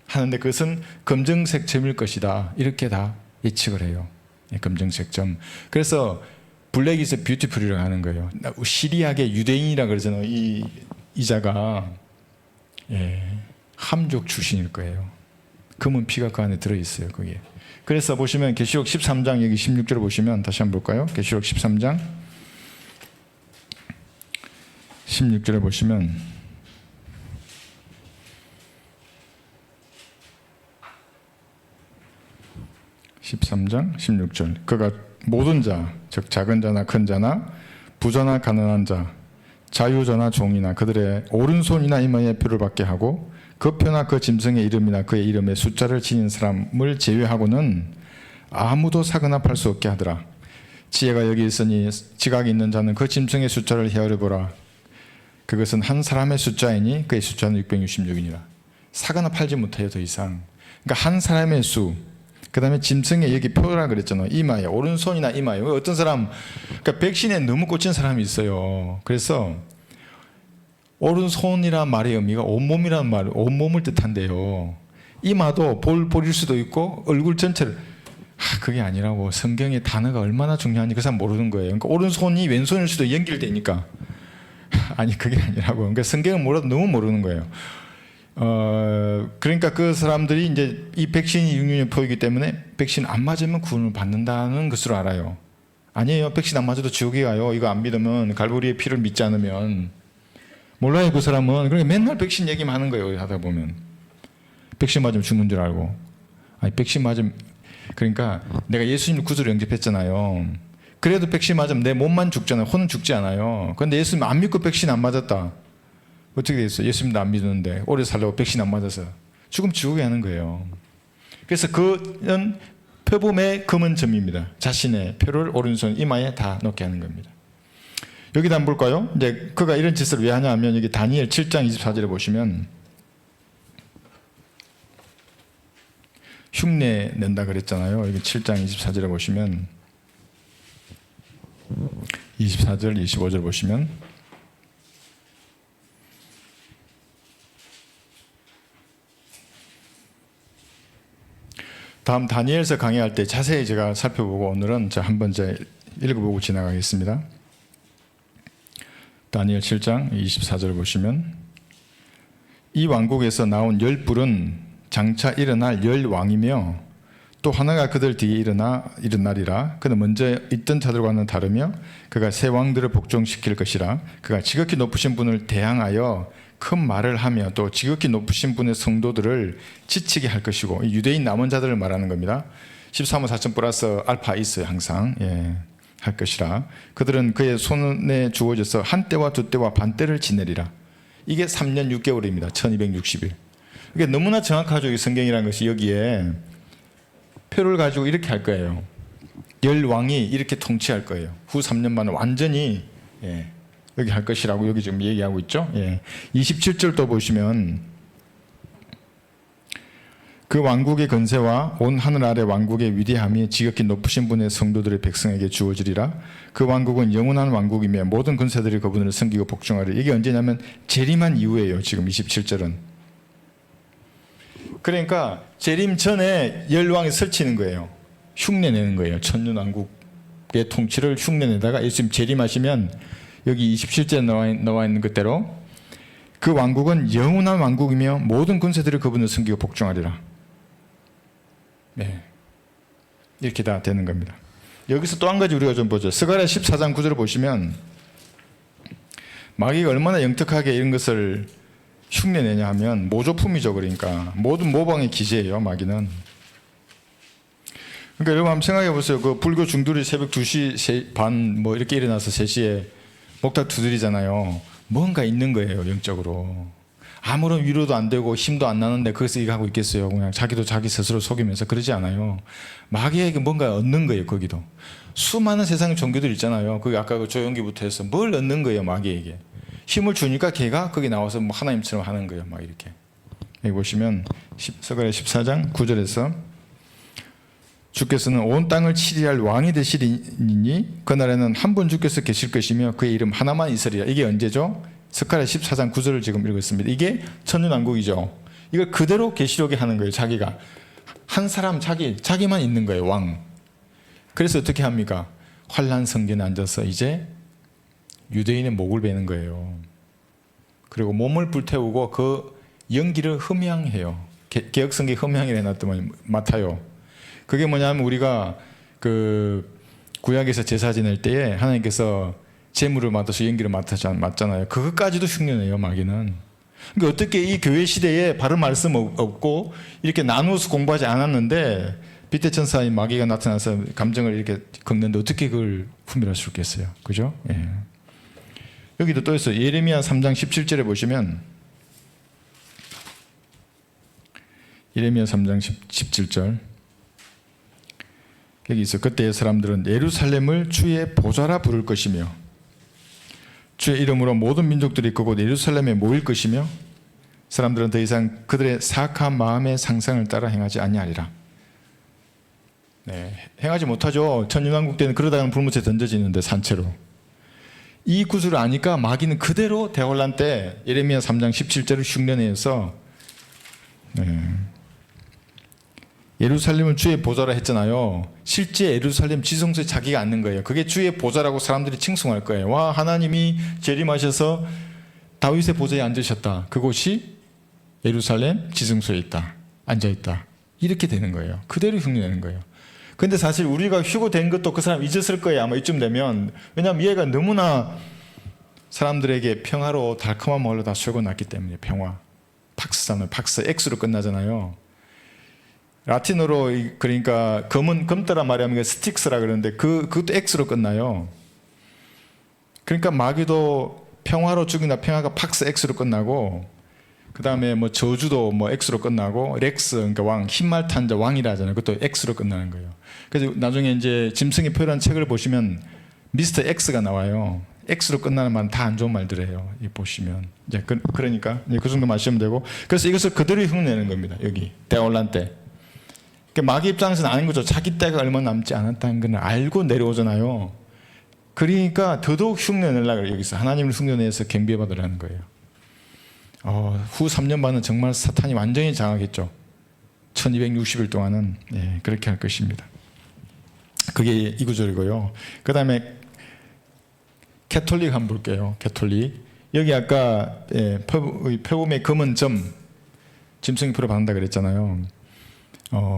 하는데 그것은 검정색 점일 것이다. 이렇게 다 예측을 해요. 검정색 점. 그래서 블랙 이즈 뷰티풀이라고 하는 거예요. 시리아계 유대인이라 그러잖아요. 이 이자가 함족 출신일 거예요. 검은 피가 그 안에 들어있어요. 거기에. 그래서 보시면 계시록 13장 여기 16절 보시면 다시 한번 볼까요? 계시록 13장 16절에 보시면 (13장) 16절 그가 모든 자 즉 작은 자나 큰 자나 부자나 가난한 자 자유자나 종이나 그들의 오른손이나 이마에 표를 받게 하고 그 표나 그 짐승의 이름이나 그의 이름의 숫자를 지닌 사람을 제외하고는 아무도 사거나 팔 수 없게 하더라. 지혜가 여기 있으니 지각이 있는 자는 그 짐승의 숫자를 헤아려 보라. 그것은 한 사람의 숫자이니 그의 숫자는 666이니라. 사거나 팔지 못해요. 더 이상. 그러니까 한 사람의 수. 그 다음에 짐승의 여기 표라 그랬잖아요. 이마에 오른손이나 이마에. 어떤 사람 그러니까 백신에 너무 꽂힌 사람이 있어요. 그래서 오른손이란 말의 의미가 온몸이라는 말, 온몸을 뜻한대요. 이마도 볼일 수도 있고 얼굴 전체를 그게 아니라고. 성경의 단어가 얼마나 중요한지 그 사람 모르는 거예요. 그러니까 오른손이 왼손일 수도 연결되니까 아니 그게 아니라고. 그러니까 성경은 몰라도 너무 모르는 거예요. 그러니까 그 사람들이 이제 이 백신이 666표이기 때문에 백신 안 맞으면 구원을 받는다는 것으로 알아요. 아니에요. 백신 안 맞아도 지옥에 가요. 이거 안 믿으면 갈보리의 피를 믿지 않으면. 몰라요. 그 사람은. 그러니까 맨날 백신 얘기만 하는 거예요. 하다 보면. 백신 맞으면 죽는 줄 알고. 아니 백신 맞으면 그러니까 내가 예수님 구주로 영접했잖아요. 그래도 백신 맞으면 내 몸만 죽잖아요. 혼은 죽지 않아요. 그런데 예수님 안 믿고 백신 안 맞았다. 어떻게 됐어요? 예수님도 안 믿는데 오래 살려고 백신 안 맞아서 죽으면 지옥에 하는 거예요. 그래서 그는 표범의 검은 점입니다. 자신의 표를 오른손 이마에 다 넣게 하는 겁니다. 여기다 한번 볼까요? 이제 그가 이런 짓을 왜 하냐 하면 여기 다니엘 7장 24절에 보시면 흉내 낸다 그랬잖아요. 여기 7장 24절에 보시면 24절 25절 보시면 다음 다니엘서 강의할 때 자세히 제가 살펴보고 오늘은 한번 읽어보고 지나가겠습니다. 다니엘 7장 24절을 보시면 이 왕국에서 나온 10뿔은 장차 일어날 10왕이며 또 하나가 그들 뒤에 일어나리라. 그는 먼저 있던 자들과는 다르며 그가 새 왕들을 복종시킬 것이라. 그가 지극히 높으신 분을 대항하여 큰 말을 하며 또 지극히 높으신 분의 성도들을 지치게 할 것이고 유대인 남은 자들을 말하는 겁니다. 13호 4천 플러스 알파 있어요. 항상 할 것이라. 그들은 그의 손에 주어져서 한 때와 두 때와 반 때를 지내리라. 이게 3년 6개월입니다. 1260일. 이게 너무나 정확하죠. 이 성경이라는 것이 여기에 표를 가지고 이렇게 할 거예요. 10왕이 이렇게 통치할 거예요. 후 3년 만에 완전히 여기 할 것이라고 여기 지금 얘기하고 있죠. 27절도 보시면 그 왕국의 건세와 온 하늘 아래 왕국의 위대함이 지극히 높으신 분의 성도들의 백성에게 주어지리라. 그 왕국은 영원한 왕국이며 모든 근세들이 그분을 섬기고 복종하리라. 이게 언제냐면 재림한 이후에요. 지금 27절은. 그러니까 재림 전에 열왕이 설치는 거예요. 흉내내는 거예요. 천년왕국의 통치를 흉내내다가 예수님 재림하시면 여기 27절에 나와 있는 그대로 그 왕국은 영원한 왕국이며 모든 군세들이 그분을 섬기고 복종하리라. 이렇게 다 되는 겁니다. 여기서 또 한 가지 우리가 좀 보죠. 스가랴 14장 9절을 보시면 마귀가 얼마나 영특하게 이런 것을 흉내내냐 하면 모조품이죠. 그러니까 모든 모방의 기제예요. 마귀는. 그러니까 여러분 한번 생각해 보세요. 그 불교 중들이 새벽 2시 반 뭐 이렇게 일어나서 3시에 목탁 두드리잖아요. 뭔가 있는 거예요. 영적으로. 아무런 위로도 안 되고 힘도 안 나는데 거기서 이거 하고 있겠어요. 그냥 자기도 자기 스스로 속이면서 그러지 않아요. 마귀에게 뭔가 얻는 거예요. 거기도. 수많은 세상의 종교들 있잖아요. 거기 아까 그 조용기부터 해서 뭘 얻는 거예요. 마귀에게. 힘을 주니까 걔가 거기 나와서 뭐 하나님처럼 하는 거예요. 막 이렇게. 여기 보시면 스가랴 14장 9절에서 주께서는 온 땅을 치리할 왕이 되시리니 그날에는 한 분 주께서 계실 것이며 그의 이름 하나만 있으리라. 이게 언제죠? 스가랴 14장 9절을 지금 읽고 있습니다. 이게 천년왕국이죠. 이걸 그대로 계시록에 하는 거예요. 자기가 한 사람 자기만 있는 거예요. 왕. 그래서 어떻게 합니까? 환란 성전에 앉아서 이제 유대인의 목을 베는 거예요. 그리고 몸을 불태우고 그 연기를 흠향해요. 개혁성경 흠향이라 해놨더만 맡아요. 그게 뭐냐면 우리가 그 구약에서 제사 지낼 때에 하나님께서 재물을 맡아서 연기를 맡잖아요. 그것까지도 흉내내요. 마귀는. 그러니까 어떻게 이 교회 시대에 바른 말씀 없고 이렇게 나누어서 공부하지 않았는데 빛대천사인 마귀가 나타나서 감정을 이렇게 긁는데 어떻게 그걸 분별할 수 있겠어요. 그죠? 예. 여기도 또 있어요. 예레미야 3장 17절에 보시면 예레미야 3장 17절 여기 있어요. 그때의 사람들은 예루살렘을 주의 보좌라 부를 것이며 주의 이름으로 모든 민족들이 그곳 예루살렘에 모일 것이며 사람들은 더 이상 그들의 사악한 마음의 상상을 따라 행하지 아니하리라. 네, 행하지 못하죠. 천년왕국 때는 그러다가는 불못에 던져지는데 산채로. 이 구슬을 아니까 마귀는 그대로 대환란 때 예레미야 3장 17절을 흉내내서 예루살렘을 주의 보좌라 했잖아요. 실제 예루살렘 지성소에 자기가 앉는 거예요. 그게 주의 보좌라고 사람들이 칭송할 거예요. 와, 하나님이 재림하셔서 다윗의 보좌에 앉으셨다. 그곳이 예루살렘 지성소에 있다. 앉아있다. 이렇게 되는 거예요. 그대로 흉내내는 거예요. 근데 사실 우리가 휴고된 것도 그 사람 잊었을 거예요. 아마 이쯤 되면. 왜냐하면 얘가 너무나 사람들에게 평화로 달콤한 말로 다 쏘고났기 때문에. 평화. 팍스잖아요. 팍스 X로 끝나잖아요. 라틴어로 그러니까 검다란 말이 하면 스틱스라 그러는데 그것도 X로 끝나요. 그러니까 마귀도 평화로 죽이나 평화가 팍스 X로 끝나고 그 다음에 뭐 저주도 뭐 X로 끝나고 렉스 그러니까 왕 흰말 탄 자 왕이라 하잖아요. 그것도 X로 끝나는 거예요. 그래서 나중에 이제 짐승이 표현한 책을 보시면 미스터 X가 나와요. X로 끝나는 말은 다 안 좋은 말들이에요. 이 보시면 이제 그러니까 이제 그 정도 마시면 되고 그래서 이것을 그대로 흉내내는 겁니다. 여기 대환란 때. 그러니까 마귀 입장에서는 아는 거죠. 자기 때가 얼마 남지 않았다는 걸 알고 내려오잖아요. 그러니까 더더욱 흉내내려고 여기서 하나님을 흉내내서 경배받으라는 거예요. 후 3년 반은 정말 사탄이 완전히 장악했죠. 1260일 동안은 그렇게 할 것입니다. 그게 이 구절이고요. 그 다음에 캐톨릭 한번 볼게요. 캐톨릭. 여기 아까 표범의 검은 점 짐승이 표로 받는다 그랬잖아요.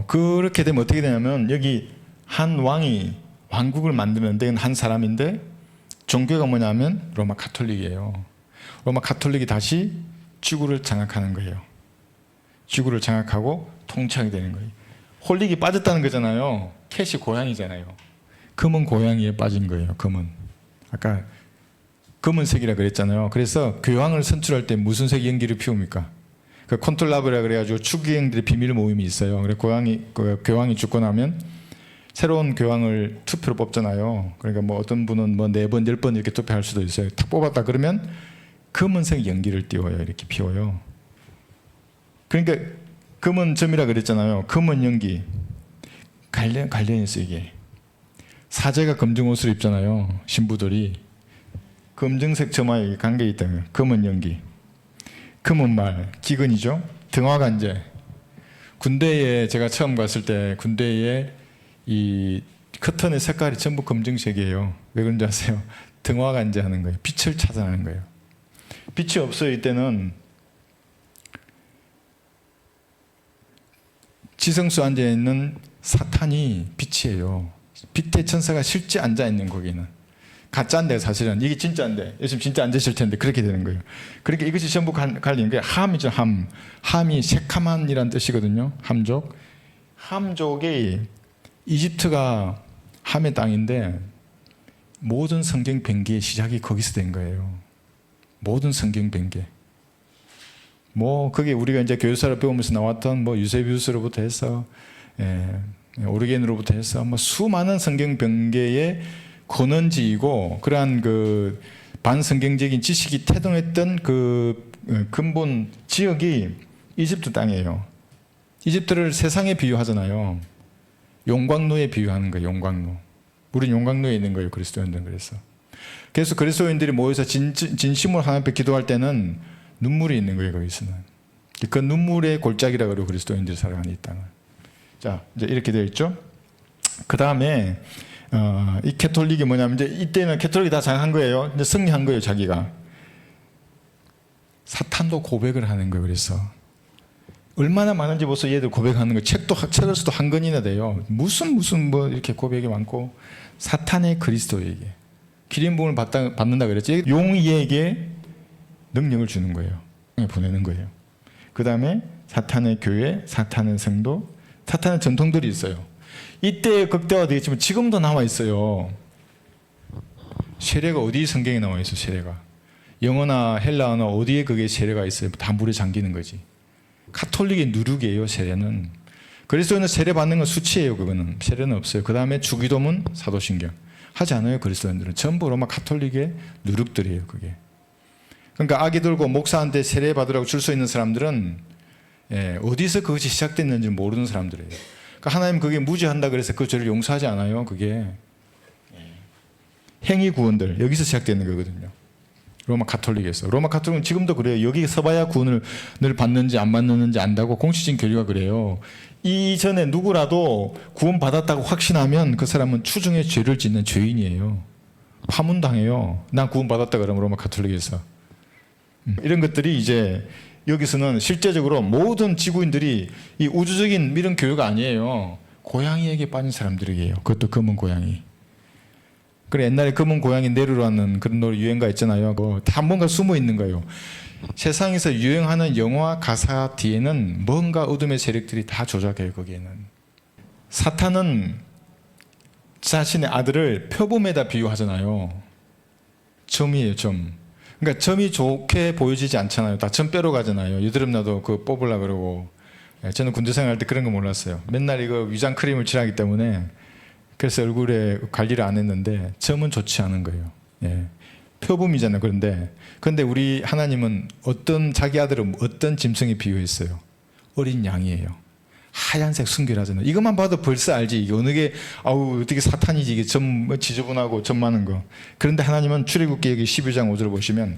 그렇게 되면 어떻게 되냐면 여기 한 왕이 왕국을 만드는데 한 사람인데 종교가 뭐냐면 로마 가톨릭이에요. 로마 가톨릭이 다시 지구를 장악하는 거예요. 지구를 장악하고 통치하게 되는 거예요. 홀릭이 빠졌다는 거잖아요. 캣이 고양이잖아요. 검은 고양이에 빠진 거예요. 검은. 아까 검은색이라 그랬잖아요. 그래서 교황을 선출할 때 무슨 색 연기를 피웁니까? 그 콘클라브라 그래가지고 추기행들의 비밀 모임이 있어요. 그래 교황이 죽고 나면 새로운 교황을 투표로 뽑잖아요. 그러니까 뭐 어떤 분은 뭐 4번, 10번 이렇게 투표할 수도 있어요. 탁 뽑았다 그러면 검은색 연기를 띄워요. 이렇게 피워요. 그러니까 검은 점이라 그랬잖아요. 검은 연기. 관련있어 이게. 사제가 검정 옷을 입잖아요. 신부들이. 검정색 점화에 관계가 있다면 검은 연기. 검은 말, 기근이죠. 등화관제. 군대에 제가 처음 갔을 때 군대에 이 커튼의 색깔이 전부 검정색이에요. 왜 그런지 아세요? 등화관제 하는 거예요. 빛을 차단하는 거예요. 빛이 없어요. 이때는 지성소 앉아 있는 사탄이 빛이에요. 빛의 천사가 실제 앉아 있는 거기는 가짜인데 사실은 이게 진짜인데 요즘 진짜 앉으실 텐데 그렇게 되는 거예요. 그러니까 이것이 전부 갈리는 게 함이죠. 함이 새카만이라는 뜻이거든요. 함족이 이집트가 함의 땅인데 모든 성경 변기의 시작이 거기서 된 거예요. 모든 성경 변기. 그게 우리가 이제 교회사를 배우면서 나왔던 유세비우스로부터 해서 오르겐으로부터 해서 수많은 성경 변개의 근원지이고 그러한 그 반성경적인 지식이 태동했던 그 근본 지역이 이집트 땅이에요. 이집트를 세상에 비유하잖아요. 용광로에 비유하는 거예요. 용광로. 우린 용광로에 있는 거예요. 그리스도인들은. 그래서 그리스도인들이 모여서 진심으로 하나님 앞에 기도할 때는 눈물이 있는 거예요. 거기서는. 그 눈물의 골짜기라고 그러고 그리스도인들이 살아가는 이 땅을. 자, 이제 이렇게 되어 있죠. 그 다음에 이 캐톨릭이 뭐냐면 이제 이때는 캐톨릭이 다 장한 거예요. 이제 승리한 거예요. 자기가. 사탄도 고백을 하는 거예요. 그래서 얼마나 많은지 벌써 얘들 고백하는 거예요. 책으로서도 한 권이나 돼요. 무슨 이렇게 고백이 많고 사탄의 그리스도에게 기름 부음을 받는다 그랬지. 용이에게 능력을 주는 거예요. 보내는 거예요. 그 다음에 사탄의 교회, 사탄의 성도, 사탄의 전통들이 있어요. 이때 극대화되겠지만 지금도 남아 있어요. 세례가 어디 성경에 나와 있어? 세례가 영어나 헬라어나 어디에 그게 세례가 있어요? 다 물에 잠기는 거지. 카톨릭의 누룩이에요. 세례는. 그리스도인은 세례 받는 건 수치예요. 그거는 세례는 없어요. 그 다음에 주기도문, 사도신경 하지 않아요. 그리스도인들은 전부 로마 카톨릭의 누룩들이에요. 그게. 그러니까 아기 들고 목사한테 세례 받으라고 줄 서 있는 사람들은 어디서 그것이 시작됐는지 모르는 사람들이에요. 그러니까 하나님 그게 무죄한다 그래서 그 죄를 용서하지 않아요. 그게 행위 구원들 여기서 시작되는 거거든요. 로마 카톨릭에서. 로마 카톨릭은 지금도 그래요. 여기 서봐야 구원을 받는지 안 받는지 안다고 공식적인 교리가 그래요. 이전에 누구라도 구원 받았다고 확신하면 그 사람은 추중의 죄를 짓는 죄인이에요. 파문당해요. 난 구원 받았다 그러면 로마 카톨릭에서. 이런 것들이 이제 여기서는 실제적으로 모든 지구인들이 이 우주적인 이런 교회가 아니에요. 고양이에게 빠진 사람들이에요. 그것도 검은 고양이. 그래 옛날에 검은 고양이 내려라는 그런 노래 유행가 있잖아요. 다 뭔가 숨어 있는 거예요. 세상에서 유행하는 영화 가사 뒤에는 뭔가 어둠의 세력들이 다 조작해요. 거기에는. 사탄은 자신의 아들을 표범에다 비유하잖아요. 점이에요. 점. 그러니까 점이 좋게 보여지지 않잖아요. 다 점 빼러 가잖아요. 여드름 나도 그거 뽑으려고 그러고. 저는 군대 생활할 때 그런 거 몰랐어요. 맨날 이거 위장 크림을 칠하기 때문에 그래서 얼굴에 관리를 안 했는데 점은 좋지 않은 거예요. 표범이잖아요. 그런데 우리 하나님은 자기 아들을 어떤 짐승에 비유했어요? 어린 양이에요. 하얀색 순결하잖아요. 이것만 봐도 벌써 알지. 이게 어느 게 어떻게 사탄이지. 이게 점 지저분하고 점 많은 거. 그런데 하나님은 출애굽기 여기 12장 5절을 보시면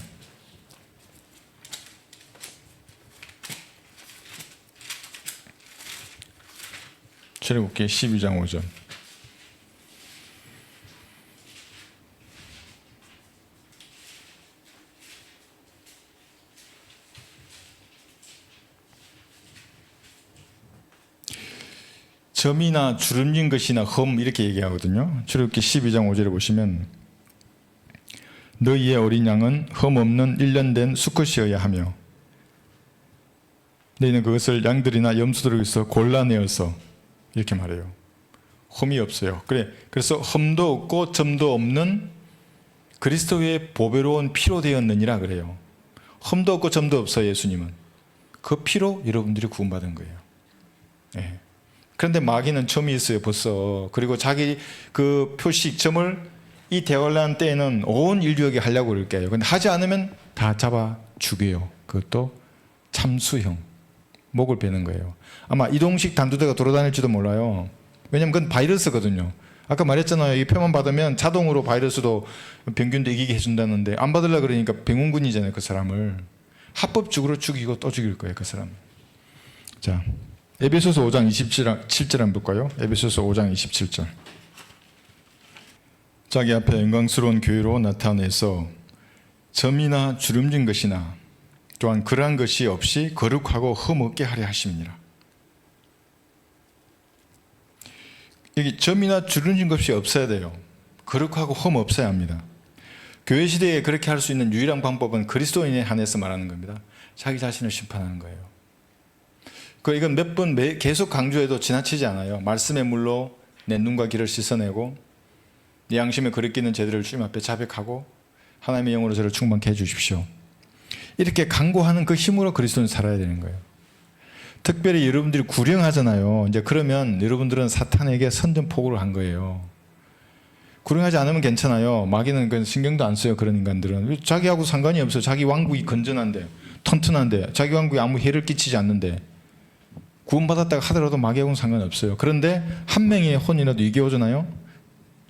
출애굽기 12장 5절. 점이나 주름진 것이나 흠 이렇게 얘기하거든요. 출애굽기 12장 5절에 보시면 너희의 어린 양은 흠 없는 1년 된 수컷이어야 하며 너희는 그것을 양들이나 염소들에게서 골라내어서 이렇게 말해요. 흠이 없어요. 그래서 흠도 없고 점도 없는 그리스도의 보배로운 피로 되었느니라 그래요. 흠도 없고 점도 없어요. 예수님은. 그 피로 여러분들이 구원받은 거예요. 그런데 마귀는 점이 있어요. 벌써. 그리고 자기 그 표식 점을 이 대환란 때에는 온 인류에게 하려고 그럴 거예요. 근데 하지 않으면 다 잡아 죽여요. 그것도 참수형. 목을 베는 거예요. 아마 이동식 단두대가 돌아다닐지도 몰라요. 왜냐하면 그건 바이러스거든요. 아까 말했잖아요. 이 표만 받으면 자동으로 바이러스도 병균도 이기게 해준다는데 안 받으려고 그러니까 병원군이잖아요. 그 사람을. 합법적으로 죽이고 또 죽일 거예요. 그 사람. 자, 에베소서 5장 27절 한번 볼까요? 에베소서 5장 27절. 자기 앞에 영광스러운 교회로 나타내서 점이나 주름진 것이나 또한 그러한 것이 없이 거룩하고 흠없게 하려 하십니다. 여기 점이나 주름진 것이 없어야 돼요. 거룩하고 흠 없어야 합니다. 교회 시대에 그렇게 할 수 있는 유일한 방법은 그리스도인에 한해서 말하는 겁니다. 자기 자신을 심판하는 거예요. 이건 몇 번 계속 강조해도 지나치지 않아요. 말씀의 물로 내 눈과 귀를 씻어내고 내 양심에 거리끼는 죄들을 주님 앞에 자백하고 하나님의 영으로 저를 충만케 해주십시오. 이렇게 강구하는 그 힘으로 그리스도는 살아야 되는 거예요. 특별히 여러분들이 구령하잖아요. 이제 그러면 여러분들은 사탄에게 선전포고를 한 거예요. 구령하지 않으면 괜찮아요. 마귀는 신경도 안 써요. 그런 인간들은 자기하고 상관이 없어요. 자기 왕국이 건전한데, 튼튼한데, 자기 왕국에 아무 해를 끼치지 않는데 구원받았다가 하더라도 마귀하고는 상관없어요. 그런데 한 명의 혼이라도 이겨오잖아요.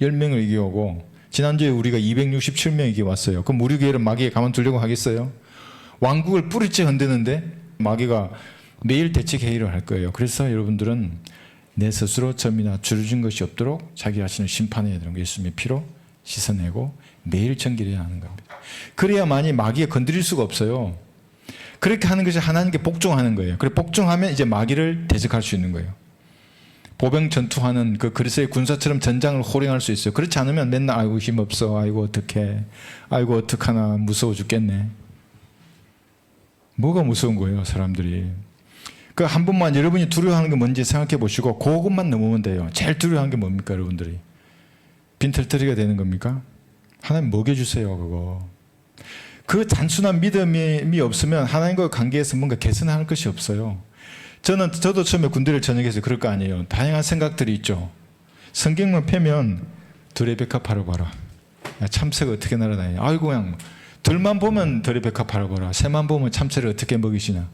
10명을 이겨오고 지난주에 우리가 267명 이겨왔어요. 그럼 우리 교회를 마귀에 가만두려고 하겠어요? 왕국을 뿌리째 흔드는데 마귀가 매일 대책 회의를 할 거예요. 그래서 여러분들은 내 스스로 점이나 주름진 것이 없도록 자기 자신을 심판해야 되는 거 예수님의 피로 씻어내고 매일 정결해야 하는 겁니다. 그래야만이 마귀에 건드릴 수가 없어요. 그렇게 하는 것이 하나님께 복종하는 거예요. 그래 복종하면 이제 마귀를 대적할 수 있는 거예요. 보병 전투하는 그 그리스의 군사처럼 전장을 호령할 수 있어요. 그렇지 않으면 맨날 아이고 힘없어, 아이고 어떡해, 아이고 어떡하나 무서워 죽겠네. 뭐가 무서운 거예요, 사람들이. 그 한 번만 여러분이 두려워하는 게 뭔지 생각해 보시고 그것만 넘으면 돼요. 제일 두려워하는 게 뭡니까, 여러분들이? 빈털터리가 되는 겁니까? 하나님 먹여주세요, 그거. 그 단순한 믿음이 없으면 하나님과 관계에서 뭔가 개선할 것이 없어요. 저도 처음에 군대를 전역해서 그럴 거 아니에요. 다양한 생각들이 있죠. 성경만 펴면 드레베카 바라봐라. 참새가 어떻게 날아다니냐. 아이고 그냥 들만 보면 드레베카 바라봐라. 새만 보면 참새를 어떻게 먹이시나.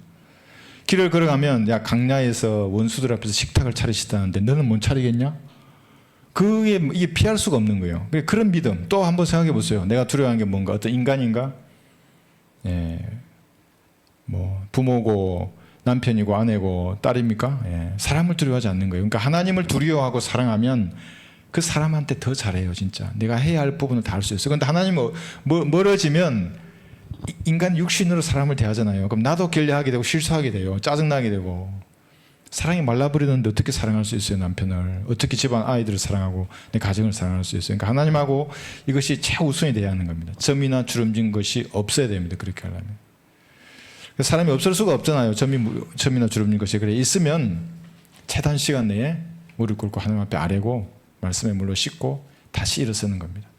길을 걸어가면 야 강야에서 원수들 앞에서 식탁을 차리시다는데 너는 못 차리겠냐? 이게 피할 수가 없는 거예요. 그런 믿음 또 한번 생각해 보세요. 내가 두려워하는 게 뭔가 어떤 인간인가? 예, 뭐 부모고 남편이고 아내고 딸입니까? 예, 사람을 두려워하지 않는 거예요. 그러니까 하나님을 두려워하고 사랑하면 그 사람한테 더 잘해요, 진짜. 내가 해야 할 부분을 다 할 수 있어요. 그런데 하나님 멀어지면 인간 육신으로 사람을 대하잖아요. 그럼 나도 결례하게 되고 실수하게 돼요. 짜증나게 되고. 사랑이 말라버리는데 어떻게 사랑할 수 있어요, 남편을? 어떻게 집안 아이들을 사랑하고 내 가정을 사랑할 수 있어요? 그러니까 하나님하고 이것이 최우선이 돼야 하는 겁니다. 점이나 주름진 것이 없어야 됩니다. 그렇게 하려면. 사람이 없을 수가 없잖아요. 점이나 주름진 것이. 그래 있으면 최단 시간 내에 무릎 꿇고 하나님 앞에 아뢰고 말씀에 물로 씻고 다시 일어서는 겁니다.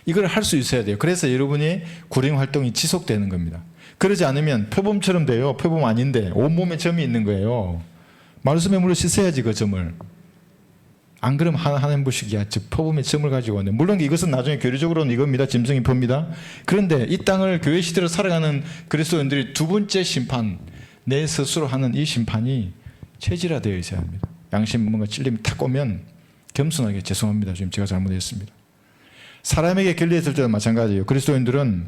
이걸 할 수 있어야 돼요. 그래서 여러분이 구령 활동이 지속되는 겁니다. 그러지 않으면 표범처럼 돼요. 표범 아닌데 온몸에 점이 있는 거예요. 말씀에 물로 씻어야지 그 점을. 안 그러면 하나님 보시기야 표범의 점을 가지고 왔네. 물론 이것은 나중에 교리적으로는 이겁니다. 짐승이 봅니다. 그런데 이 땅을 교회 시대로 살아가는 그리스도인들이 두 번째 심판, 내 스스로 하는 이 심판이 체질화되어 있어야 합니다. 양심 뭔가 찔림이 탁 오면 겸손하게 죄송합니다. 지금 제가 잘못했습니다. 사람에게 결례했을 때도 마찬가지예요. 그리스도인들은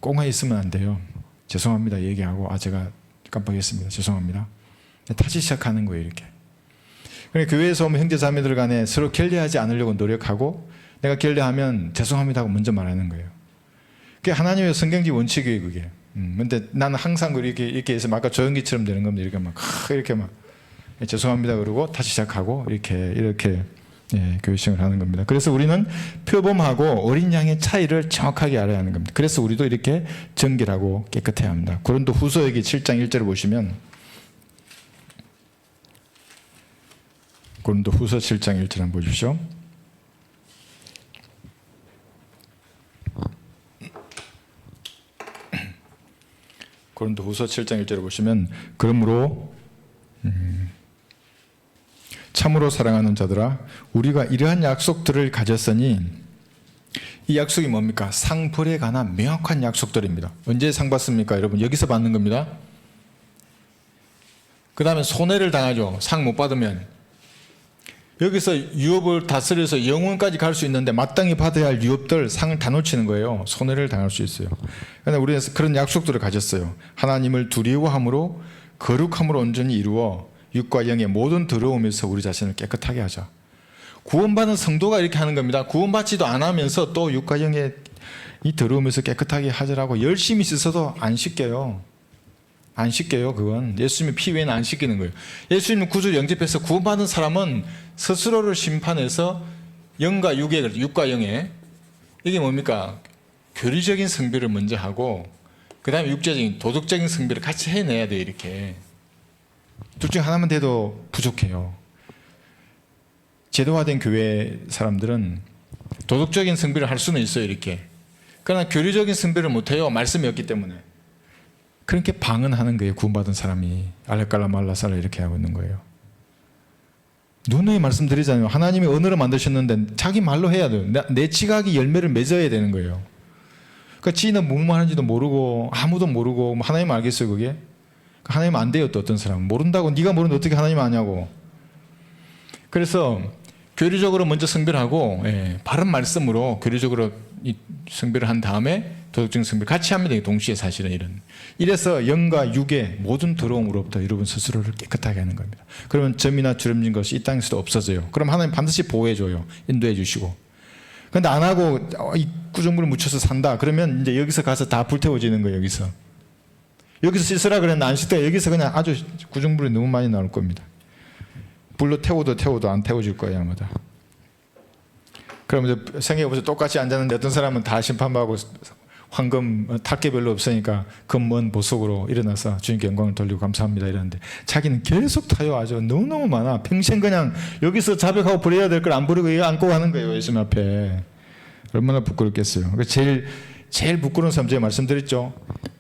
꽁에 있으면 안 돼요. 죄송합니다. 얘기하고 제가 깜빡했습니다. 죄송합니다. 다시 시작하는 거예요. 이렇게. 그러니까 교회에서 오면 형제 자매들 간에 서로 결례하지 않으려고 노력하고 내가 결례하면 죄송합니다 하고 먼저 말하는 거예요. 그게 하나님의 성경적 원칙이에요. 그게. 근데 나는 항상 이렇게 해서 아까 조연기처럼 되는 겁니다. 이렇게 막 죄송합니다 그러고 다시 시작하고 이렇게 교회 시행을 하는 겁니다. 그래서 우리는 표범하고 어린 양의 차이를 정확하게 알아야 하는 겁니다. 그래서 우리도 이렇게 정결하고 깨끗해야 합니다. 고린도 후서에게 7장 1절을 보시면 고린도 후서 7장 1절 한번 보십시오. 고린도 후서 7장 1절을 보시면 그러므로 참으로 사랑하는 자들아 우리가 이러한 약속들을 가졌으니 이 약속이 뭡니까? 상벌에 관한 명확한 약속들입니다. 언제 상 받습니까? 여러분 여기서 받는 겁니다. 그 다음에 손해를 당하죠. 상 못 받으면. 여기서 유업을 다스려서 영원까지 갈 수 있는데 마땅히 받아야 할 유업들 상을 다 놓치는 거예요. 손해를 당할 수 있어요. 그런데 우리는 그런 약속들을 가졌어요. 하나님을 두려워함으로 거룩함으로 온전히 이루어 육과 영의 모든 더러움에서 우리 자신을 깨끗하게 하자. 구원받은 성도가 이렇게 하는 겁니다. 구원받지도 안 하면서 또 육과 영의 이 더러움에서 깨끗하게 하자라고 열심히 쓰서도 안 씻겨요. 안 씻겨요. 그건 예수님의 피 외에는 안 씻기는 거예요. 예수님 구주를 영접해서 구원받은 사람은 스스로를 심판해서 영과 육의, 육과 영의, 이게 뭡니까? 교리적인 성별을 먼저 하고 그 다음에 육체적인 도덕적인 성별을 같이 해내야 돼요. 이렇게 둘 중 하나만 돼도 부족해요. 제도화된 교회 사람들은 도덕적인 성별을 할 수는 있어요. 이렇게. 그러나 교리적인 성별을 못해요. 말씀이 없기 때문에. 그렇게 방언하는 거예요. 구원받은 사람이 알레깔라 말라살라 이렇게 하고 있는 거예요. 누누이 말씀드리잖아요. 하나님이 언어를 만드셨는데 자기 말로 해야 돼요. 내 지각이 열매를 맺어야 되는 거예요. 그러니까 지는 무엇하는지도 모르고 아무도 모르고 하나님 알겠어요 그게? 하나님 안 돼요. 또 어떤 사람은 모른다고. 네가 모르는데 어떻게 하나님 아냐고. 그래서 교리적으로 먼저 성별하고 바른 말씀으로 교리적으로 성별을 한 다음에 도덕적인 성별 같이 합니다. 동시에 사실은 이래서 영과 육의 모든 더러움으로부터 여러분 스스로를 깨끗하게 하는 겁니다. 그러면 점이나 주름진 것이 이 땅에서도 없어져요. 그럼 하나님 반드시 보호해줘요. 인도해 주시고. 그런데 안 하고 이 구정물을 묻혀서 산다. 그러면 이제 여기서 가서 다 불태워지는 거예요. 여기서 씻으라 그랬는데 안 씻다가 여기서 그냥 아주 구정물이 너무 많이 나올 겁니다. 불로 태워도 안 태워질 거예요. 아마도. 그럼 이제 생각해보세요. 똑같이 앉았는데 어떤 사람은 다 심판받고 황금 탈 게 별로 없으니까 금먼 보석으로 일어나서 주님께 영광을 돌리고 감사합니다 이러는데 자기는 계속 타요. 아주 너무너무 많아. 평생 그냥 여기서 자백하고 부려야 될 걸 안 부르고 이거 안고 가는 거예요. 예수님 앞에. 얼마나 부끄럽겠어요. 제일 부끄러운 사람 제가 말씀드렸죠.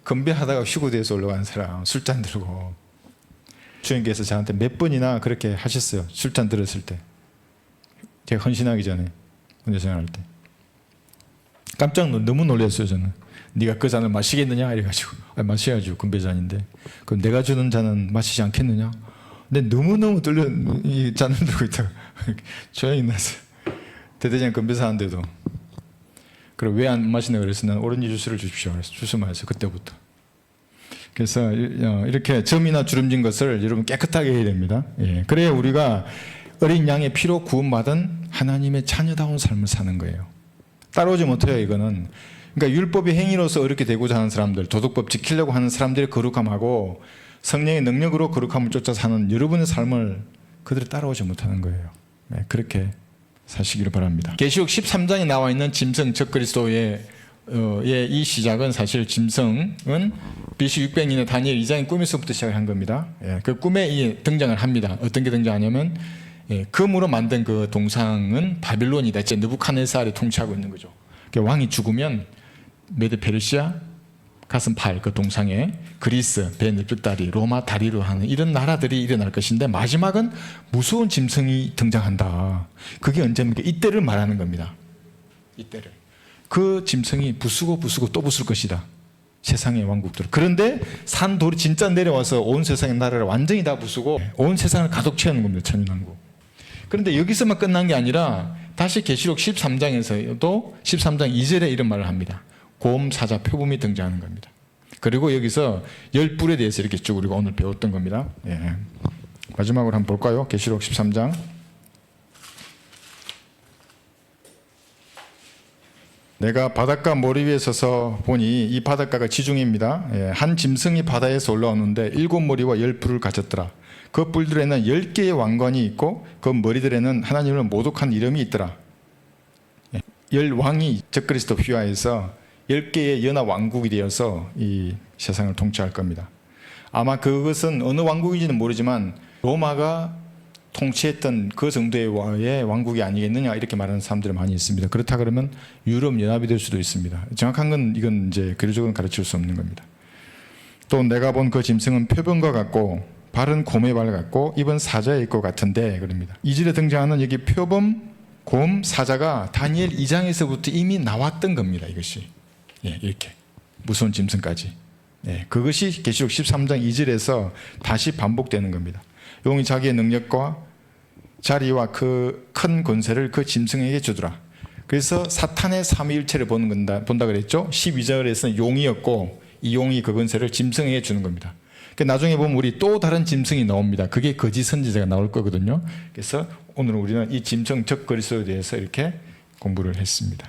건배하다가 휴구대에서 올라가는 사람. 술잔 들고. 주님께서 저한테 몇 번이나 그렇게 하셨어요. 술잔 들었을 때. 제가 헌신하기 전에. 혼자 생활할 때. 너무 놀랐어요. 저는. 네가 그 잔을 마시겠느냐 이래가지고 마셔야죠. 건배잔인데. 그럼 내가 주는 잔은 마시지 않겠느냐. 근데 너무너무 떨려 이 잔을 들고 있다가 조용히 나서 대대장 건배사 하는데도 그리고 왜 안 마시냐 그래서 난 오렌지 주스를 주십시오 그래서 주스 마셨어요. 그때부터. 그래서 이렇게 점이나 주름진 것을 여러분 깨끗하게 해야 됩니다. 그래야 우리가 어린 양의 피로 구원받은 하나님의 자녀다운 삶을 사는 거예요. 따라오지 못해요. 이거는. 그러니까 율법의 행위로서 어렵게 되고자 하는 사람들, 도덕법 지키려고 하는 사람들의 거룩함하고 성령의 능력으로 거룩함을 쫓아 사는 여러분의 삶을 그들이 따라오지 못하는 거예요. 그렇게 사시기를 바랍니다. 계시록 13장에 나와 있는 짐승 적그리스도의 이 시작은 사실 짐승은 BC 600년에 다니엘 2장의 꿈에서부터 시작을 한 겁니다. 그 꿈에 등장을 합니다. 어떤 게 등장하냐면 금으로 만든 그 동상은 바빌론이다. 이제 느부갓네살이 통치하고 있는 거죠. 왕이 죽으면 메드 페르시아 가슴팔 그 동상에 그리스 배 넓적다리 로마 다리로 하는 이런 나라들이 일어날 것인데 마지막은 무서운 짐승이 등장한다. 그게 언제입니까? 이때를 말하는 겁니다. 이때를. 그 짐승이 부수고 또 부술 것이다. 세상의 왕국들. 그런데 산돌이 진짜 내려와서 온 세상의 나라를 완전히 다 부수고 온 세상을 가득 채우는 겁니다. 천연왕국. 그런데 여기서만 끝난 게 아니라 다시 계시록 13장에서도 13장 2절에 이런 말을 합니다. 곰, 사자, 표범이 등장하는 겁니다. 그리고 여기서 열 뿔에 대해서 이렇게 쭉 우리가 오늘 배웠던 겁니다. 마지막으로 한번 볼까요? 계시록 13장. 내가 바닷가 모래 위에 서서 보니 이 바닷가가 지중해입니다. 한 짐승이 바다에서 올라오는데 7머리와 10뿔을 가졌더라. 그 뿔들에는 10개의 왕관이 있고 그 머리들에는 하나님을 모독한 이름이 있더라. 10왕이 적그리스도 휘하에서 10개의 연합 왕국이 되어서 이 세상을 통치할 겁니다. 아마 그것은 어느 왕국인지는 모르지만 로마가 통치했던 그 정도의 왕국이 아니겠느냐 이렇게 말하는 사람들이 많이 있습니다. 그렇다 그러면 유럽 연합이 될 수도 있습니다. 정확한 건 이건 이제 교리적으로 가르칠 수 없는 겁니다. 또 내가 본 그 짐승은 표범과 같고 발은 곰의 발 같고 입은 사자의 것 같은데 그럽니다. 2절에 등장하는 여기 표범, 곰, 사자가 다니엘 2장에서부터 이미 나왔던 겁니다. 이것이 이렇게 무서운 짐승까지. 그것이 계시록 13장 2절에서 다시 반복되는 겁니다. 용이 자기의 능력과 자리와 그 큰 권세를 그 짐승에게 주더라. 그래서 사탄의 삼위일체를 본다 그랬죠. 12절에서는 용이었고 이 용이 그 권세를 짐승에게 주는 겁니다. 나중에 보면 우리 또 다른 짐승이 나옵니다. 그게 거짓 선지자가 나올 거거든요. 그래서 오늘 우리는 이 짐승 적그리스도에 대해서 이렇게 공부를 했습니다.